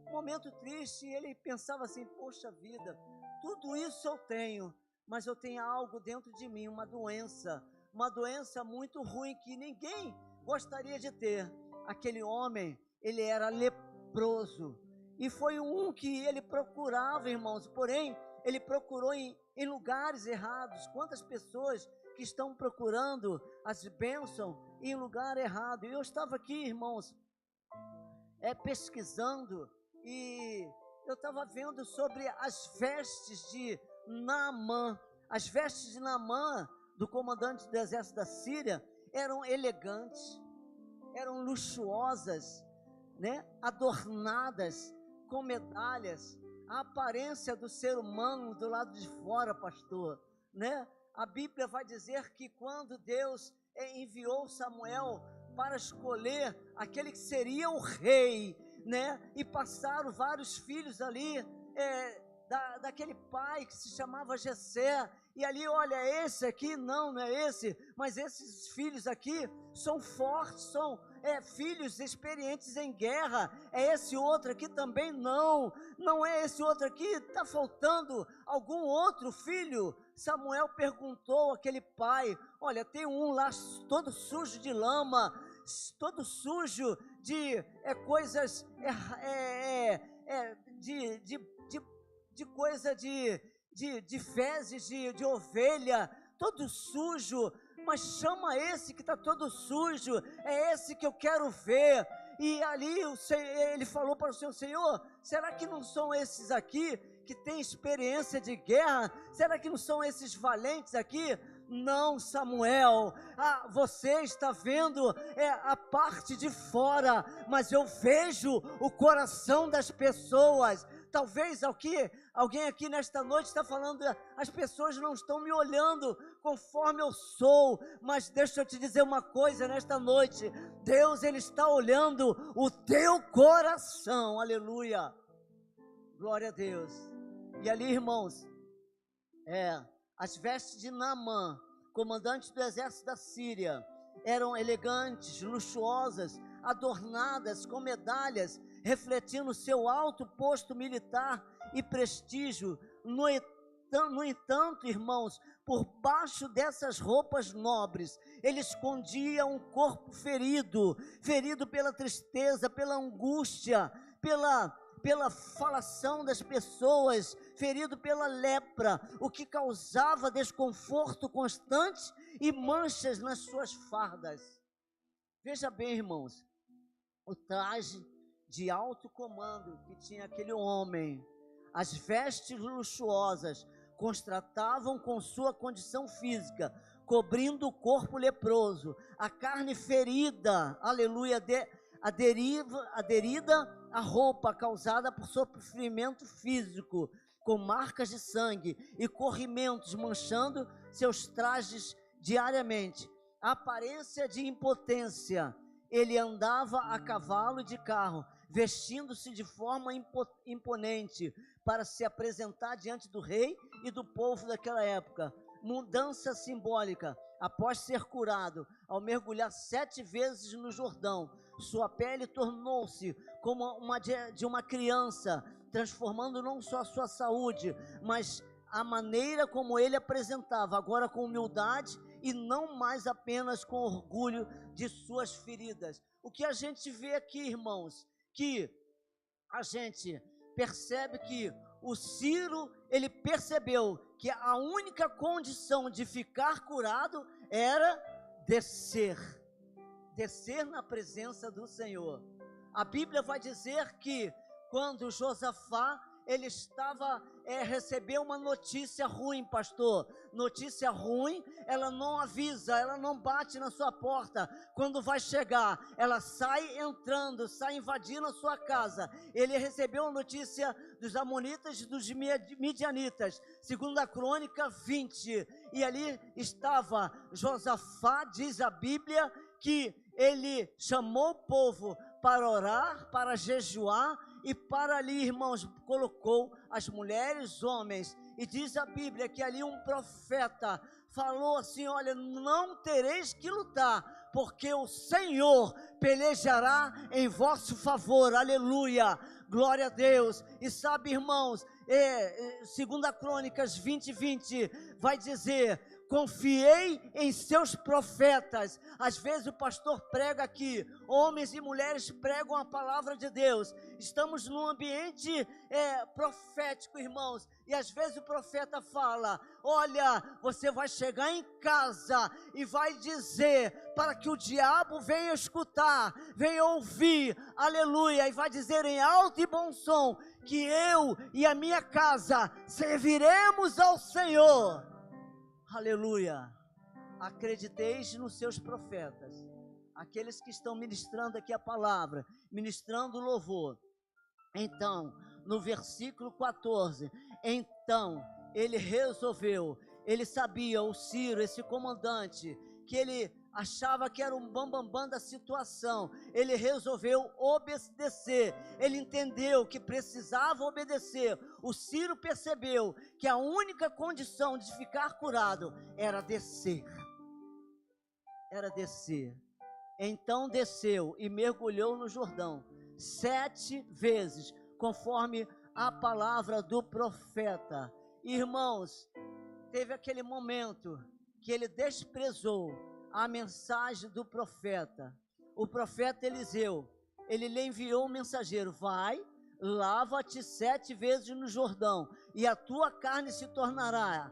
S9: um momento triste, ele pensava assim: poxa vida, tudo isso eu tenho, mas eu tenho algo dentro de mim, uma doença muito ruim que ninguém gostaria de ter. Aquele homem, ele era leproso, e foi um que ele procurava, irmãos, porém, ele procurou em lugares errados. Quantas pessoas que estão procurando as bênçãos em lugar errado. E eu estava aqui, irmãos, pesquisando, e eu estava vendo sobre as vestes de Naamã. As vestes de Naamã, do comandante do exército da Síria, eram elegantes, eram luxuosas, né? Adornadas com medalhas. A aparência do ser humano do lado de fora, pastor, né? A Bíblia vai dizer que quando Deus enviou Samuel para escolher aquele que seria o rei, né? E passaram vários filhos ali, daquele pai que se chamava Jessé, e ali, olha, esse aqui, não é esse, mas esses filhos aqui são fortes, são filhos experientes em guerra. É esse outro aqui também? Não é esse outro aqui, está faltando algum outro filho? Samuel perguntou àquele pai: olha, tem um lá todo sujo de lama, todo sujo de coisas, de coisa de fezes de ovelha, todo sujo, mas chama esse que está todo sujo, é esse que eu quero ver. E ali ele falou para o Senhor: será que não são esses aqui que têm experiência de guerra? Será que não são esses valentes aqui? Não, Samuel, você está vendo a parte de fora, mas eu vejo o coração das pessoas. Talvez alguém aqui nesta noite está falando: as pessoas não estão me olhando conforme eu sou, mas deixa eu te dizer uma coisa nesta noite: Deus, Ele está olhando o teu coração. Aleluia, glória a Deus. E ali, irmãos, as vestes de Naamã, comandante do exército da Síria, eram elegantes, luxuosas, adornadas com medalhas, refletindo seu alto posto militar e prestígio. No entanto, irmãos, por baixo dessas roupas nobres, ele escondia um corpo ferido pela tristeza, pela angústia, pela falação das pessoas, ferido pela lepra, o que causava desconforto constante e manchas nas suas fardas. Veja bem, irmãos, o traje de alto comando que tinha aquele homem, As vestes luxuosas contrastavam com sua condição física, cobrindo o corpo leproso, a carne ferida, aleluia, aderida à roupa causada por sofrimento físico, com marcas de sangue e corrimentos manchando seus trajes diariamente. A aparência de impotência, ele andava a cavalo e de carro, vestindo-se de forma imponente para se apresentar diante do rei e do povo daquela época. Mudança simbólica: após ser curado, ao mergulhar 7 vezes no Jordão, sua pele tornou-se como de uma criança, transformando não só a sua saúde, mas a maneira como ele apresentava, agora com humildade e não mais apenas com orgulho de suas feridas. O que a gente vê aqui, irmãos, que a gente percebe que o Ciro, ele percebeu que a única condição de ficar curado era descer na presença do Senhor. A Bíblia vai dizer que quando Josafá, ele recebeu uma notícia ruim, pastor. Notícia ruim, ela não avisa, ela não bate na sua porta quando vai chegar. Ela sai entrando, sai invadindo a sua casa. Ele recebeu a notícia dos amonitas e dos midianitas, 2 Crônica 20. E ali estava Josafá, diz a Bíblia, que ele chamou o povo para orar, para jejuar, e para ali, irmãos, colocou as mulheres, homens, e diz a Bíblia que ali um profeta falou assim: olha, não tereis que lutar, porque o Senhor pelejará em vosso favor, aleluia, glória a Deus. E sabe, irmãos, 2 Crônicas 20, vai dizer: confiei em seus profetas. Às vezes o pastor prega aqui, homens e mulheres pregam a palavra de Deus. Estamos num ambiente profético, irmãos, e às vezes o profeta fala: olha, você vai chegar em casa e vai dizer para que o diabo venha escutar, venha ouvir, aleluia, e vai dizer em alto e bom som que eu e a minha casa serviremos ao Senhor. Aleluia. Acrediteis nos seus profetas, aqueles que estão ministrando aqui a palavra, ministrando o louvor. Então, no versículo 14, então ele resolveu, ele sabia, o Ciro, esse comandante, que ele achava que era um bambambam da situação, ele resolveu obedecer, ele entendeu que precisava obedecer. O Ciro percebeu que a única condição de ficar curado era descer, então desceu e mergulhou no Jordão 7 vezes, conforme a palavra do profeta. Irmãos, teve aquele momento que ele desprezou a mensagem do profeta. O profeta Eliseu, ele lhe enviou um mensageiro: vai, lava-te 7 vezes no Jordão, e a tua carne se tornará,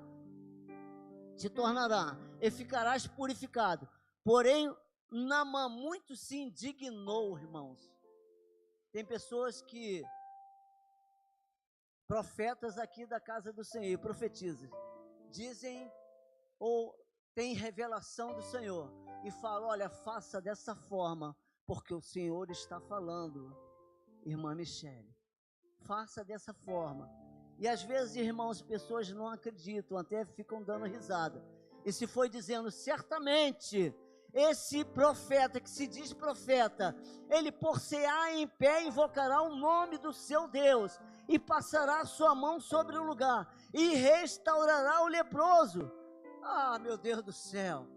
S9: e ficarás purificado. Porém, Naamã muito se indignou, irmãos. Tem pessoas que, profetas aqui da casa do Senhor, profetizam, dizem ou tem revelação do Senhor e falam: olha, faça dessa forma, porque o Senhor está falando, irmã Michele, faça dessa forma. E às vezes, irmãos, pessoas não acreditam, até ficam dando risada, e se foi dizendo: certamente esse profeta que se diz profeta, ele por-se-á em pé, invocará o nome do seu Deus, e passará a sua mão sobre o lugar, e restaurará o leproso. Ah, meu Deus do céu,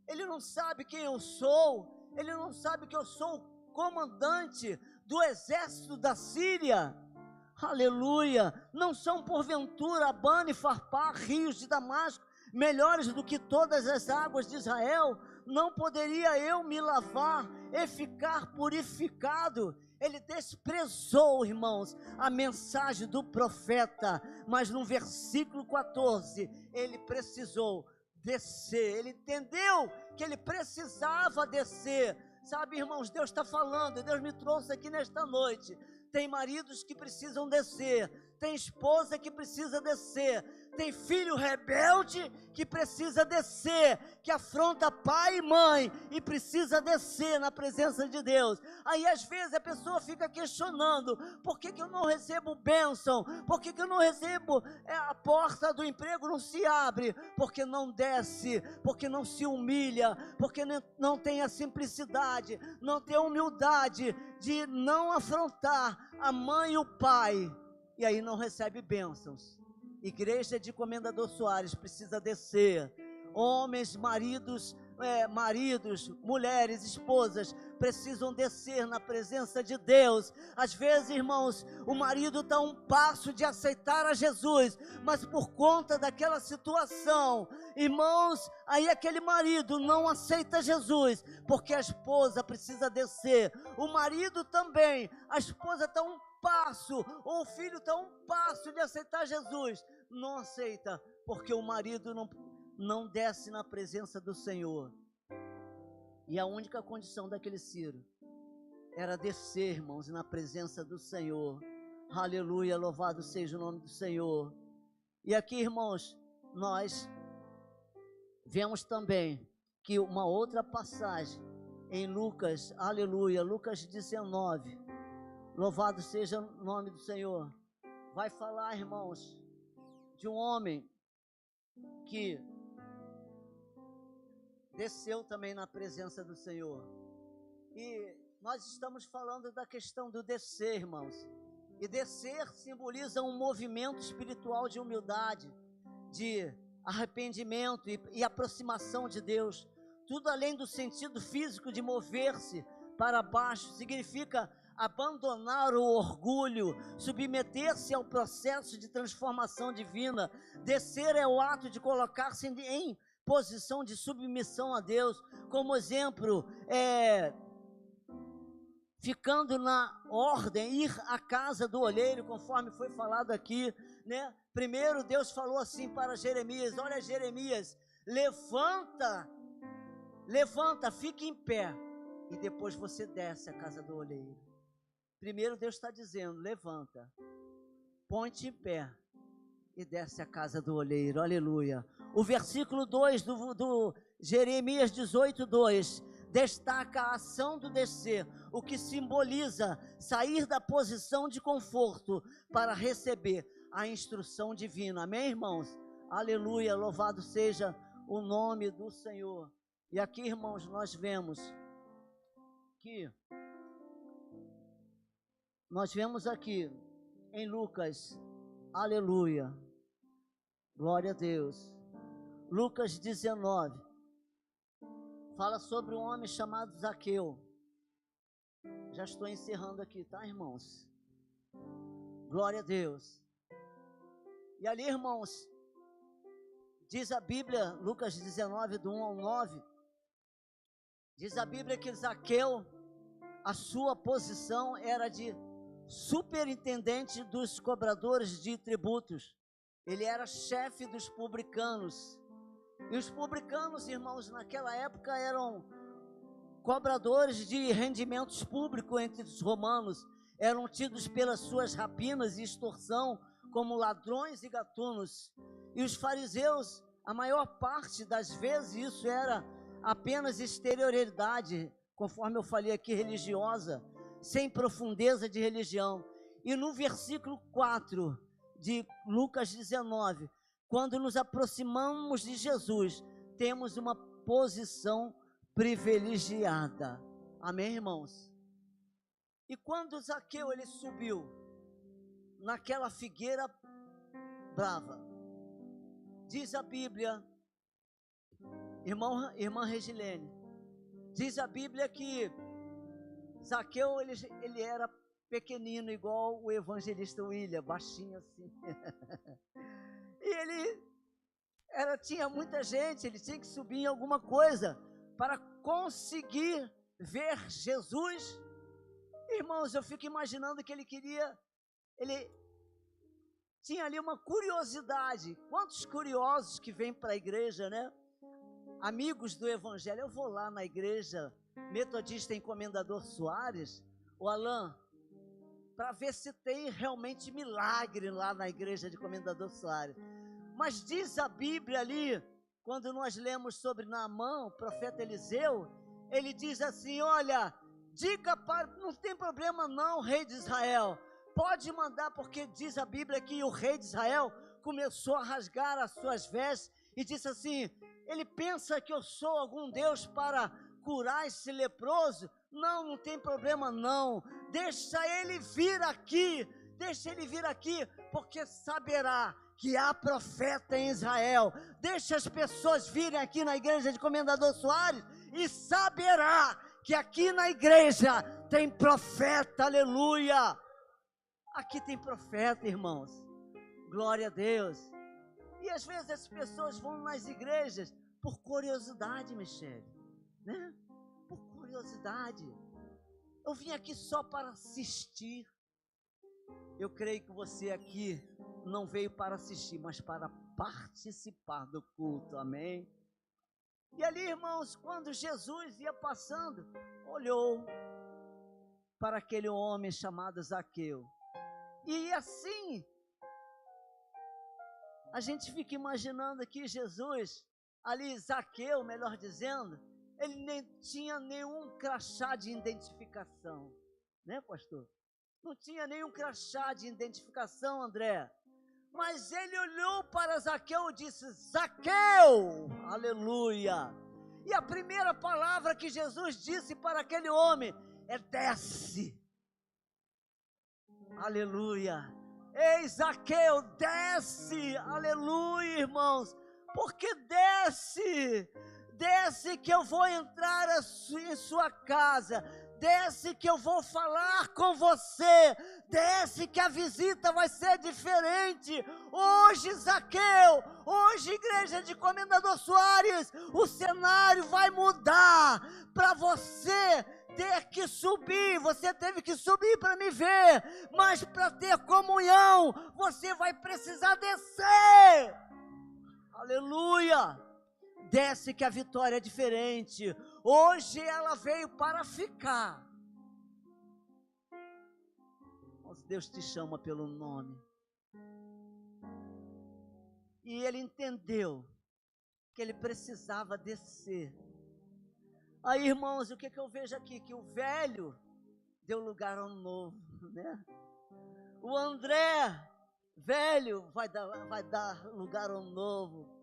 S9: ele não sabe quem eu sou, ele não sabe que eu sou o comandante do exército da Síria. Aleluia. Não são porventura Abana e Farpar, rios de Damasco, melhores do que todas as águas de Israel? Não poderia eu me lavar e ficar purificado? Ele desprezou, irmãos, a mensagem do profeta, mas no versículo 14, ele precisou descer, ele entendeu que ele precisava descer. Sabe, irmãos, Deus está falando, Deus me trouxe aqui nesta noite. Tem maridos que precisam descer, tem esposa que precisa descer, tem filho rebelde que precisa descer, que afronta pai e mãe e precisa descer na presença de Deus. Aí às vezes a pessoa fica questionando: por que eu não recebo bênção? Por que eu não recebo, a porta do emprego não se abre? Porque não desce, porque não se humilha, porque não tem a simplicidade, não tem a humildade de não afrontar a mãe e o pai, e aí não recebe bênçãos. Igreja de Comendador Soares precisa descer. Homens, maridos, mulheres, esposas precisam descer na presença de Deus. Às vezes, irmãos, o marido está a um passo de aceitar a Jesus, mas por conta daquela situação, irmãos, aí aquele marido não aceita Jesus, porque a esposa precisa descer. O marido também, a esposa está a um passo, ou o filho está a um passo de aceitar Jesus, não aceita, porque o marido não desce na presença do Senhor. E a única condição daquele Ciro era descer, irmãos, na presença do Senhor. Aleluia, louvado seja o nome do Senhor. E aqui, irmãos, nós vemos também que uma outra passagem em Lucas, aleluia, Lucas 19, louvado seja o nome do Senhor, vai falar, irmãos, de um homem que desceu também na presença do Senhor. E nós estamos falando da questão do descer, irmãos. E descer simboliza um movimento espiritual de humildade, de arrependimento e aproximação de Deus. Tudo além do sentido físico de mover-se para baixo. Significa abandonar o orgulho, submeter-se ao processo de transformação divina. Descer é o ato de colocar-se em posição de submissão a Deus. Como exemplo, ficando na ordem, ir à casa do olheiro, conforme foi falado aqui, né? Primeiro Deus falou assim para Jeremias: olha, Jeremias, levanta, fique em pé, e depois você desce à casa do olheiro. Primeiro Deus está dizendo: levanta, põe-te em pé e desce à casa do olheiro. Aleluia. O versículo 2 do Jeremias 18:2 destaca a ação do descer, o que simboliza sair da posição de conforto para receber a instrução divina. Amém, irmãos? Aleluia, louvado seja o nome do Senhor. E aqui, irmãos, nós vemos aqui em Lucas, aleluia, glória a Deus, Lucas 19, fala sobre um homem chamado Zaqueu. Já estou encerrando aqui, tá, irmãos? Glória a Deus. E ali, irmãos, diz a Bíblia, Lucas 19, do 1 ao 9, diz a Bíblia que Zaqueu, a sua posição era de superintendente dos cobradores de tributos. Ele era chefe dos publicanos. E os publicanos, irmãos, naquela época eram cobradores de rendimentos públicos entre os romanos. Eram tidos pelas suas rapinas e extorsão como ladrões e gatunos. E os fariseus, a maior parte das vezes, isso era apenas exterioridade, conforme eu falei aqui, religiosa, sem profundeza de religião. E no versículo 4 de Lucas 19, quando nos aproximamos de Jesus, temos uma posição privilegiada. Amém, irmãos? E quando Zaqueu ele subiu naquela figueira brava, diz a Bíblia, irmã Regilene, diz a Bíblia que Zaqueu ele era pequenino, igual o evangelista William, baixinho assim. E ele tinha muita gente, ele tinha que subir em alguma coisa para conseguir ver Jesus. Irmãos, eu fico imaginando que ele tinha ali uma curiosidade. Quantos curiosos que vêm para a igreja, né? Amigos do evangelho. Eu vou lá na igreja metodista em Comendador Soares, o Alain, para ver se tem realmente milagre lá na igreja de Comendador Soares. Mas diz a Bíblia ali, quando nós lemos sobre Naamã, o profeta Eliseu, ele diz assim: olha, diga para, não tem problema não, rei de Israel, pode mandar, porque diz a Bíblia que o rei de Israel começou a rasgar as suas vestes e disse assim: ele pensa que eu sou algum Deus para curar esse leproso? Não, não tem problema não, deixa ele vir aqui, porque saberá que há profeta em Israel. Deixa as pessoas virem aqui na igreja de Comendador Soares e saberá que aqui na igreja tem profeta, aleluia. Aqui tem profeta, irmãos, glória a Deus. E às vezes as pessoas vão nas igrejas por curiosidade, Michele, né? Por curiosidade. Eu vim aqui só para assistir. Eu creio que você aqui não veio para assistir, mas para participar do culto, amém? E ali, irmãos, quando Jesus ia passando, olhou para aquele homem chamado Zaqueu. E assim, a gente fica imaginando aqui Jesus, ali Zaqueu, melhor dizendo, ele nem tinha nenhum crachá de identificação, né, pastor? Não tinha nenhum crachá de identificação, André. Mas ele olhou para Zaqueu e disse: Zaqueu, aleluia. E a primeira palavra que Jesus disse para aquele homem é: desce, aleluia. Ei, Zaqueu, desce, aleluia, irmãos, porque desce que eu vou entrar em sua casa, desce que eu vou falar com você, desce que a visita vai ser diferente. Hoje, Zaqueu, hoje, igreja de Comendador Soares, o cenário vai mudar para você ter que subir. Você teve que subir para me ver, mas para ter comunhão, você vai precisar descer. Aleluia. Desce que a vitória é diferente. Hoje ela veio para ficar. Mas Deus te chama pelo nome. E ele entendeu que ele precisava descer. Aí, irmãos, o que eu vejo aqui? Que o velho deu lugar ao novo, né? O André, velho, vai dar lugar ao novo.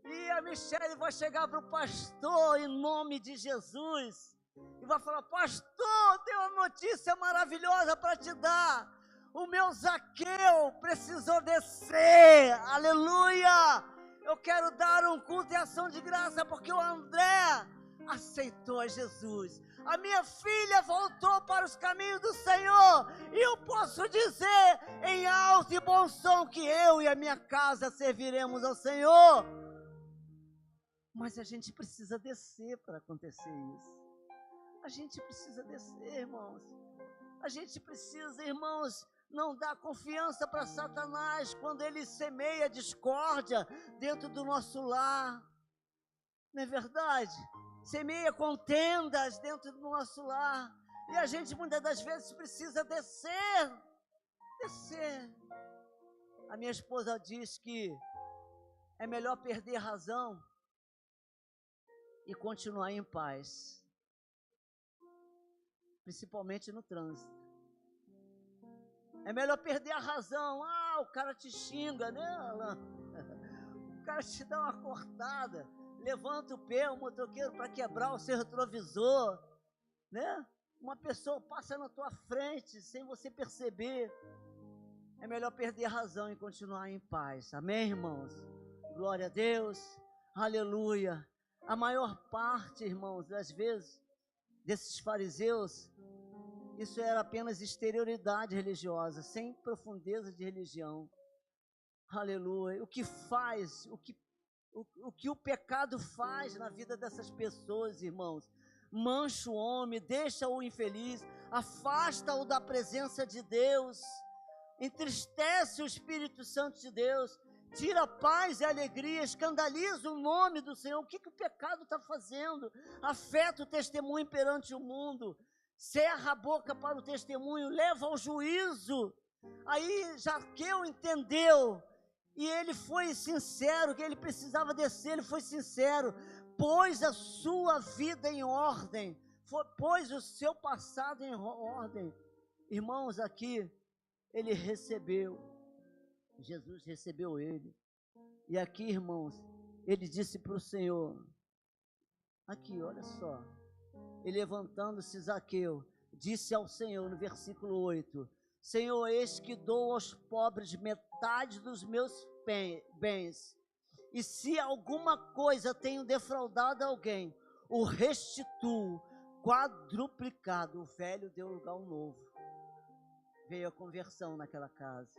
S9: E a Michele vai chegar para o pastor em nome de Jesus e vai falar: pastor, tem uma notícia maravilhosa para te dar. O meu Zaqueu precisou descer, aleluia. Eu quero dar um culto e ação de graça porque o André aceitou a Jesus. A minha filha voltou para os caminhos do Senhor. E eu posso dizer em alto e bom som que eu e a minha casa serviremos ao Senhor. Mas a gente precisa descer para acontecer isso. A gente precisa descer, irmãos. A gente precisa, irmãos, não dar confiança para Satanás quando ele semeia discórdia dentro do nosso lar. Não é verdade? Semeia contendas dentro do nosso lar. E a gente muitas das vezes precisa descer. Descer. A minha esposa diz que é melhor perder a razão e continuar em paz, principalmente no trânsito. É melhor perder a razão. O cara te xinga, né, Alan? O cara te dá uma cortada, levanta o pé, o motoqueiro, para quebrar o seu retrovisor, né? Uma pessoa passa na tua frente sem você perceber. É melhor perder a razão e continuar em paz. Amém, irmãos? Glória a Deus. Aleluia. A maior parte, irmãos, das vezes, desses fariseus, isso era apenas exterioridade religiosa, sem profundeza de religião. Aleluia. O que faz, o que o pecado faz na vida dessas pessoas, irmãos? Mancha o homem, deixa-o infeliz, afasta-o da presença de Deus, entristece o Espírito Santo de Deus, tira a paz e a alegria, escandaliza o nome do Senhor. O que o pecado está fazendo? Afeta o testemunho perante o mundo. cerra a boca para o testemunho, leva ao juízo. Aí Zaqueu entendeu, e ele foi sincero, que ele precisava descer, ele foi sincero, pôs a sua vida em ordem, pôs o seu passado em ordem. Irmãos, aqui, ele recebeu, Jesus recebeu ele, e aqui, irmãos, ele disse para o Senhor, aqui, olha só, e levantando-se Zaqueu, disse ao Senhor, no versículo 8, Senhor, eis que dou aos pobres metade dos meus bens, e se alguma coisa tenho defraudado alguém, o restituo quadruplicado. O velho deu lugar ao novo. Veio a conversão naquela casa.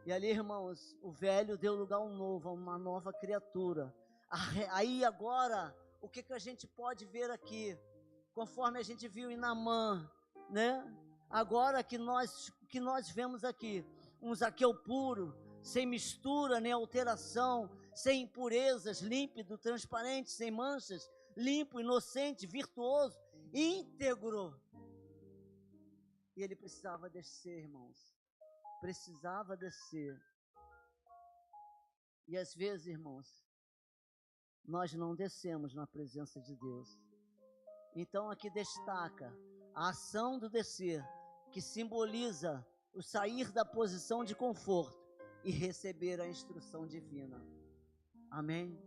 S9: E ali, irmãos, o velho deu lugar ao novo, a uma nova criatura. Aí agora, o que a gente pode ver aqui? Conforme a gente viu em Naamã, né? Agora que nós vemos aqui, um Zaqueu puro, sem mistura nem alteração, sem impurezas, límpido, transparente, sem manchas, limpo, inocente, virtuoso, íntegro. E ele precisava descer, irmãos. Precisava descer. E às vezes, irmãos, nós não descemos na presença de Deus. Então aqui destaca a ação do descer, que simboliza o sair da posição de conforto e receber a instrução divina. Amém?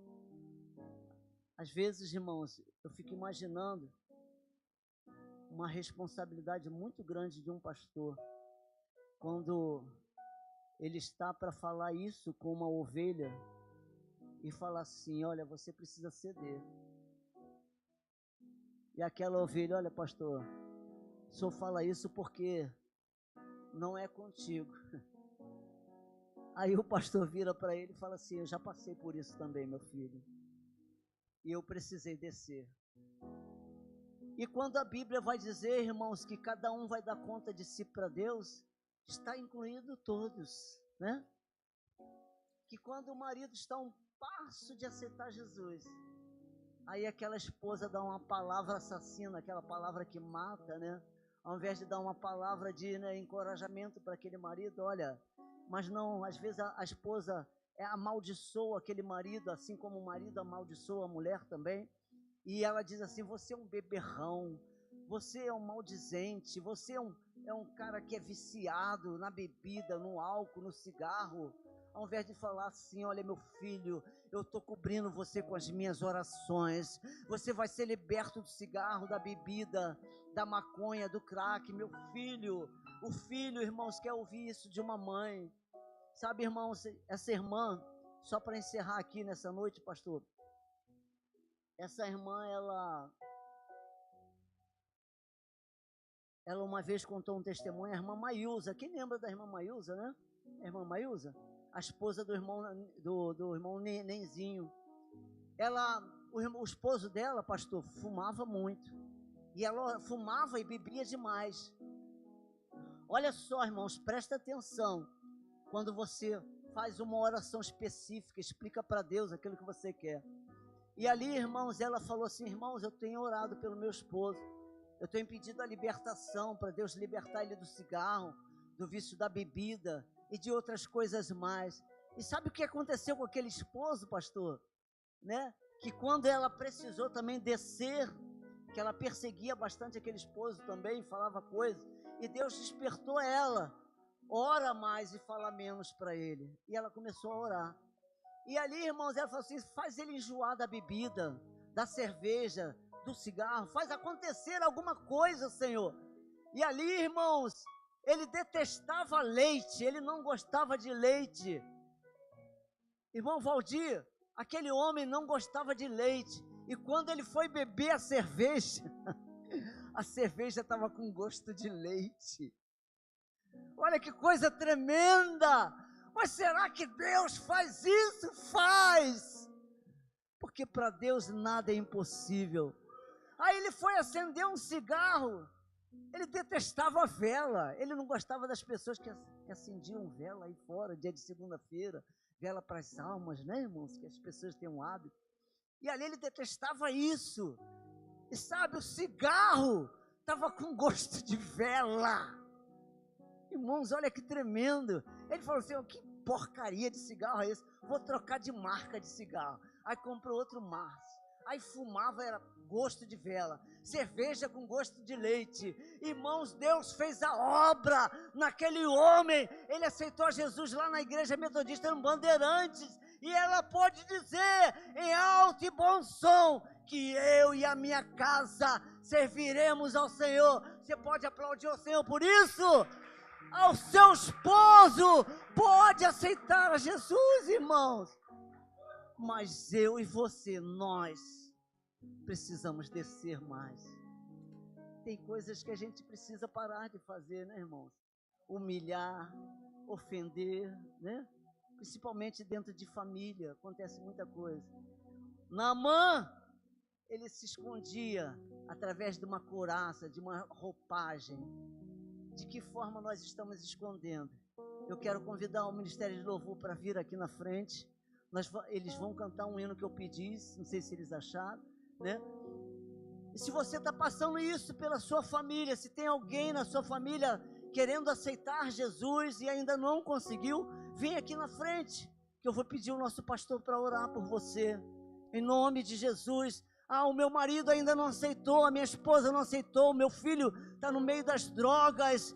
S9: Às vezes, irmãos, eu fico imaginando uma responsabilidade muito grande de um pastor, quando ele está para falar isso com uma ovelha e falar assim, olha, você precisa ceder. E aquela ovelha, olha, pastor, o senhor fala isso porque não é contigo. Aí o pastor vira para ele e fala assim, eu já passei por isso também, meu filho. E eu precisei descer. E quando a Bíblia vai dizer, irmãos, que cada um vai dar conta de si para Deus, está incluído todos, né? Que quando o marido está a um passo de aceitar Jesus, aí aquela esposa dá uma palavra assassina, aquela palavra que mata, né? Ao invés de dar uma palavra de encorajamento para aquele marido, olha, mas não, às vezes a esposa amaldiçoa aquele marido, assim como o marido amaldiçoa a mulher também, e ela diz assim, você é um beberrão, você é um maldizente, você é um cara que é viciado na bebida, no álcool, no cigarro. Ao invés de falar assim, olha meu filho, eu estou cobrindo você com as minhas orações, você vai ser liberto do cigarro, da bebida, da maconha, do crack, meu filho. O filho, irmãos, quer ouvir isso de uma mãe. Sabe, irmãos, essa irmã, só para encerrar aqui nessa noite, pastor, essa irmã, ela uma vez contou um testemunho, a irmã Maiusa. Quem lembra da irmã Maiusa, né? A irmã Maiusa? A esposa do irmão Nenzinho. O esposo dela, pastor, fumava muito. E ela fumava e bebia demais. Olha só, irmãos, presta atenção. Quando você faz uma oração específica, explica para Deus aquilo que você quer. E ali, irmãos, ela falou assim, irmãos, eu tenho orado pelo meu esposo. Eu tenho pedido a libertação, para Deus libertar ele do cigarro, do vício da bebida e de outras coisas mais. E sabe o que aconteceu com aquele esposo, pastor? Né? Que quando ela precisou também descer, que ela perseguia bastante aquele esposo também, falava coisas, e Deus despertou ela, ora mais e fala menos para ele. E ela começou a orar. E ali, irmãos, ela falou assim, faz ele enjoar da bebida, da cerveja, do cigarro, faz acontecer alguma coisa, Senhor. E ali, irmãos, ele detestava leite, ele não gostava de leite. Irmão Valdir, aquele homem não gostava de leite. E quando ele foi beber a cerveja estava com gosto de leite. Olha que coisa tremenda! Mas será que Deus faz isso? Faz! Porque para Deus nada é impossível. Aí ele foi acender um cigarro. Ele detestava a vela. Ele não gostava das pessoas que acendiam vela aí fora, dia de segunda-feira. Vela para as almas, né, irmãos? Que as pessoas têm um hábito. E ali ele detestava isso. E sabe, o cigarro estava com gosto de vela. Irmãos, olha que tremendo. Ele falou assim, que porcaria de cigarro é esse? Vou trocar de marca de cigarro. Aí comprou outro maço. Aí fumava, era gosto de vela. Cerveja com gosto de leite. Irmãos, Deus fez a obra naquele homem. Ele aceitou Jesus lá na igreja metodista no Bandeirantes. E ela pode dizer em alto e bom som que eu e a minha casa serviremos ao Senhor. Você pode aplaudir ao Senhor por isso? Ao seu esposo pode aceitar a Jesus, irmãos. Mas eu e você, nós precisamos descer mais. Tem coisas que a gente precisa parar de fazer, né, irmãos? Humilhar, ofender, né? Principalmente dentro de família, acontece muita coisa. Naamã, ele se escondia através de uma couraça, de uma roupagem. De que forma nós estamos escondendo? Eu quero convidar o Ministério de Louvor para vir aqui na frente. Eles vão cantar um hino que eu pedi, não sei se eles acharam, né? E se você está passando isso pela sua família, se tem alguém na sua família querendo aceitar Jesus e ainda não conseguiu, vem aqui na frente, que eu vou pedir o nosso pastor para orar por você, em nome de Jesus. O meu marido ainda não aceitou, a minha esposa não aceitou, o meu filho está no meio das drogas,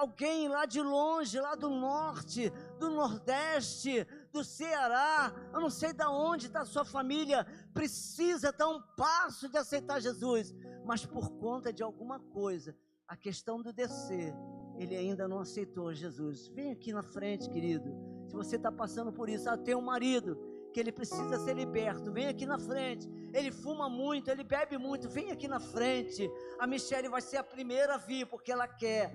S9: alguém lá de longe, lá do norte, do nordeste, do Ceará, eu não sei de onde está a sua família, precisa estar um passo de aceitar Jesus, mas por conta de alguma coisa, a questão do descer, ele ainda não aceitou Jesus. Vem aqui na frente, querido, se você está passando por isso, tem um marido que ele precisa ser liberto, vem aqui na frente. Ele fuma muito, ele bebe muito, vem aqui na frente. A Michele vai ser a primeira a vir, porque ela quer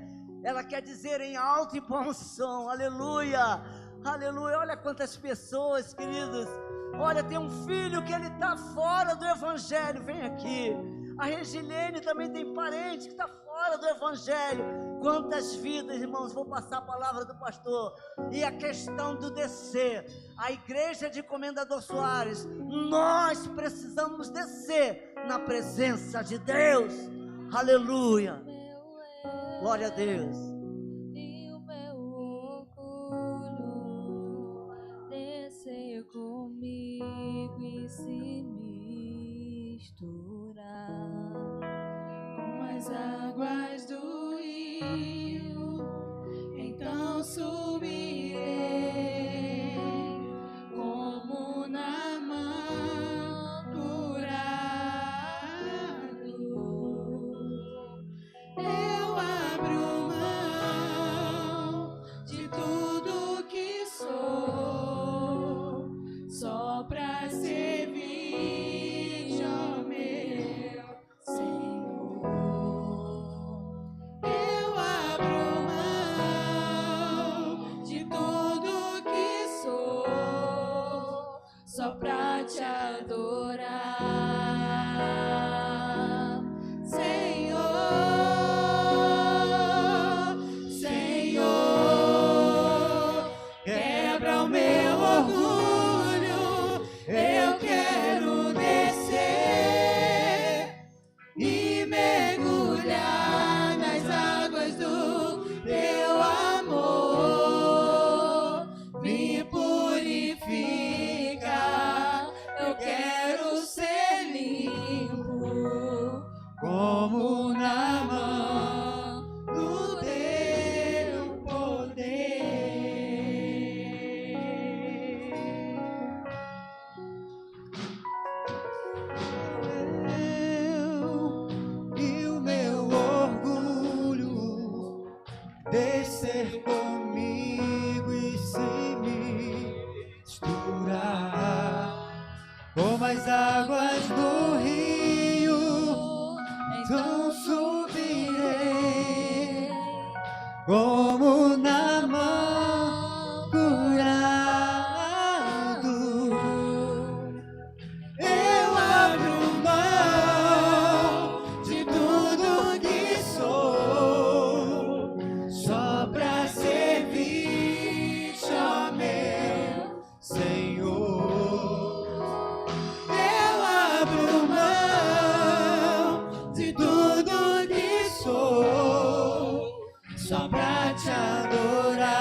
S9: dizer em alto e bom som, aleluia, aleluia. Olha quantas pessoas, queridos, olha, tem um filho que ele está fora do evangelho, vem aqui. A Regilene também tem parente que está fora do evangelho. Quantas vidas, irmãos, vou passar a palavra do pastor. E a questão do descer, a igreja de Comendador Soares, nós precisamos descer na presença de Deus, aleluia, glória a Deus.
S5: E o meu orgulho descer comigo e se misturar com as águas do rio, então subirei como Naamã curado. Eu abro mão de tudo que sou, só pra servir, ó meu Senhor. Eu abro mão de tudo que sou, só pra te adorar, Senhor, Senhor. Quebra o meu orgulho, eu quero descer e mergulhar nas águas do teu amor. Me purifica, eu quero ser limpo como Naamã no teu poder.
S2: E o meu orgulho descer comigo e se misturar como as águas do rio, então subirei como Naamã curado. Eu abro mão de tudo que sou, só pra servir, ó meu Senhor. Eu abro mão de tudo que
S6: só pra te adorar.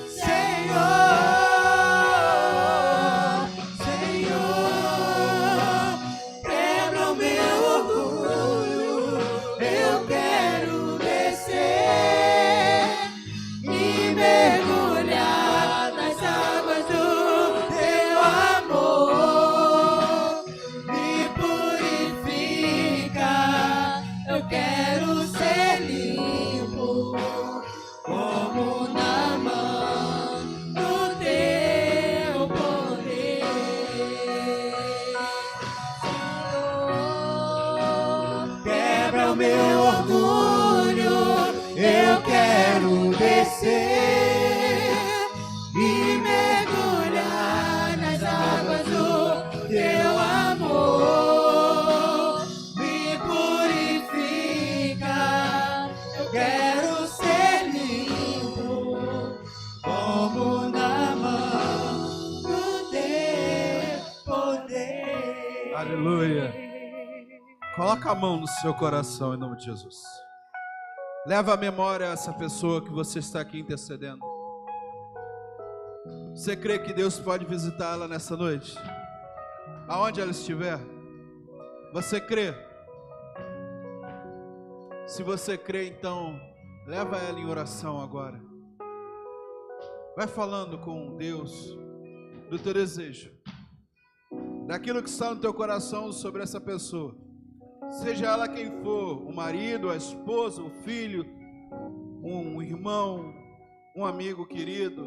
S6: Senhor, Senhor, quebra o meu orgulho, eu quero descer e mergulhar nas águas do teu amor. Me purifica, eu quero ser limpo, como na mão do teu poder. Senhor, quebra o meu orgulho, eu quero descer e mergulhar nas águas do teu amor. Me purifica, eu quero ser limpo, como na mão do teu poder.
S8: Aleluia. Coloca a mão no seu coração em nome de Jesus. Leva à memória essa pessoa que você está aqui intercedendo. Você crê que Deus pode visitá-la nessa noite? Aonde ela estiver? Você crê? Se você crê, então, leva ela em oração agora. Vai falando com Deus do teu desejo, daquilo que está no teu coração sobre essa pessoa. Seja ela quem for, o marido, a esposa, o filho, um irmão, um amigo querido.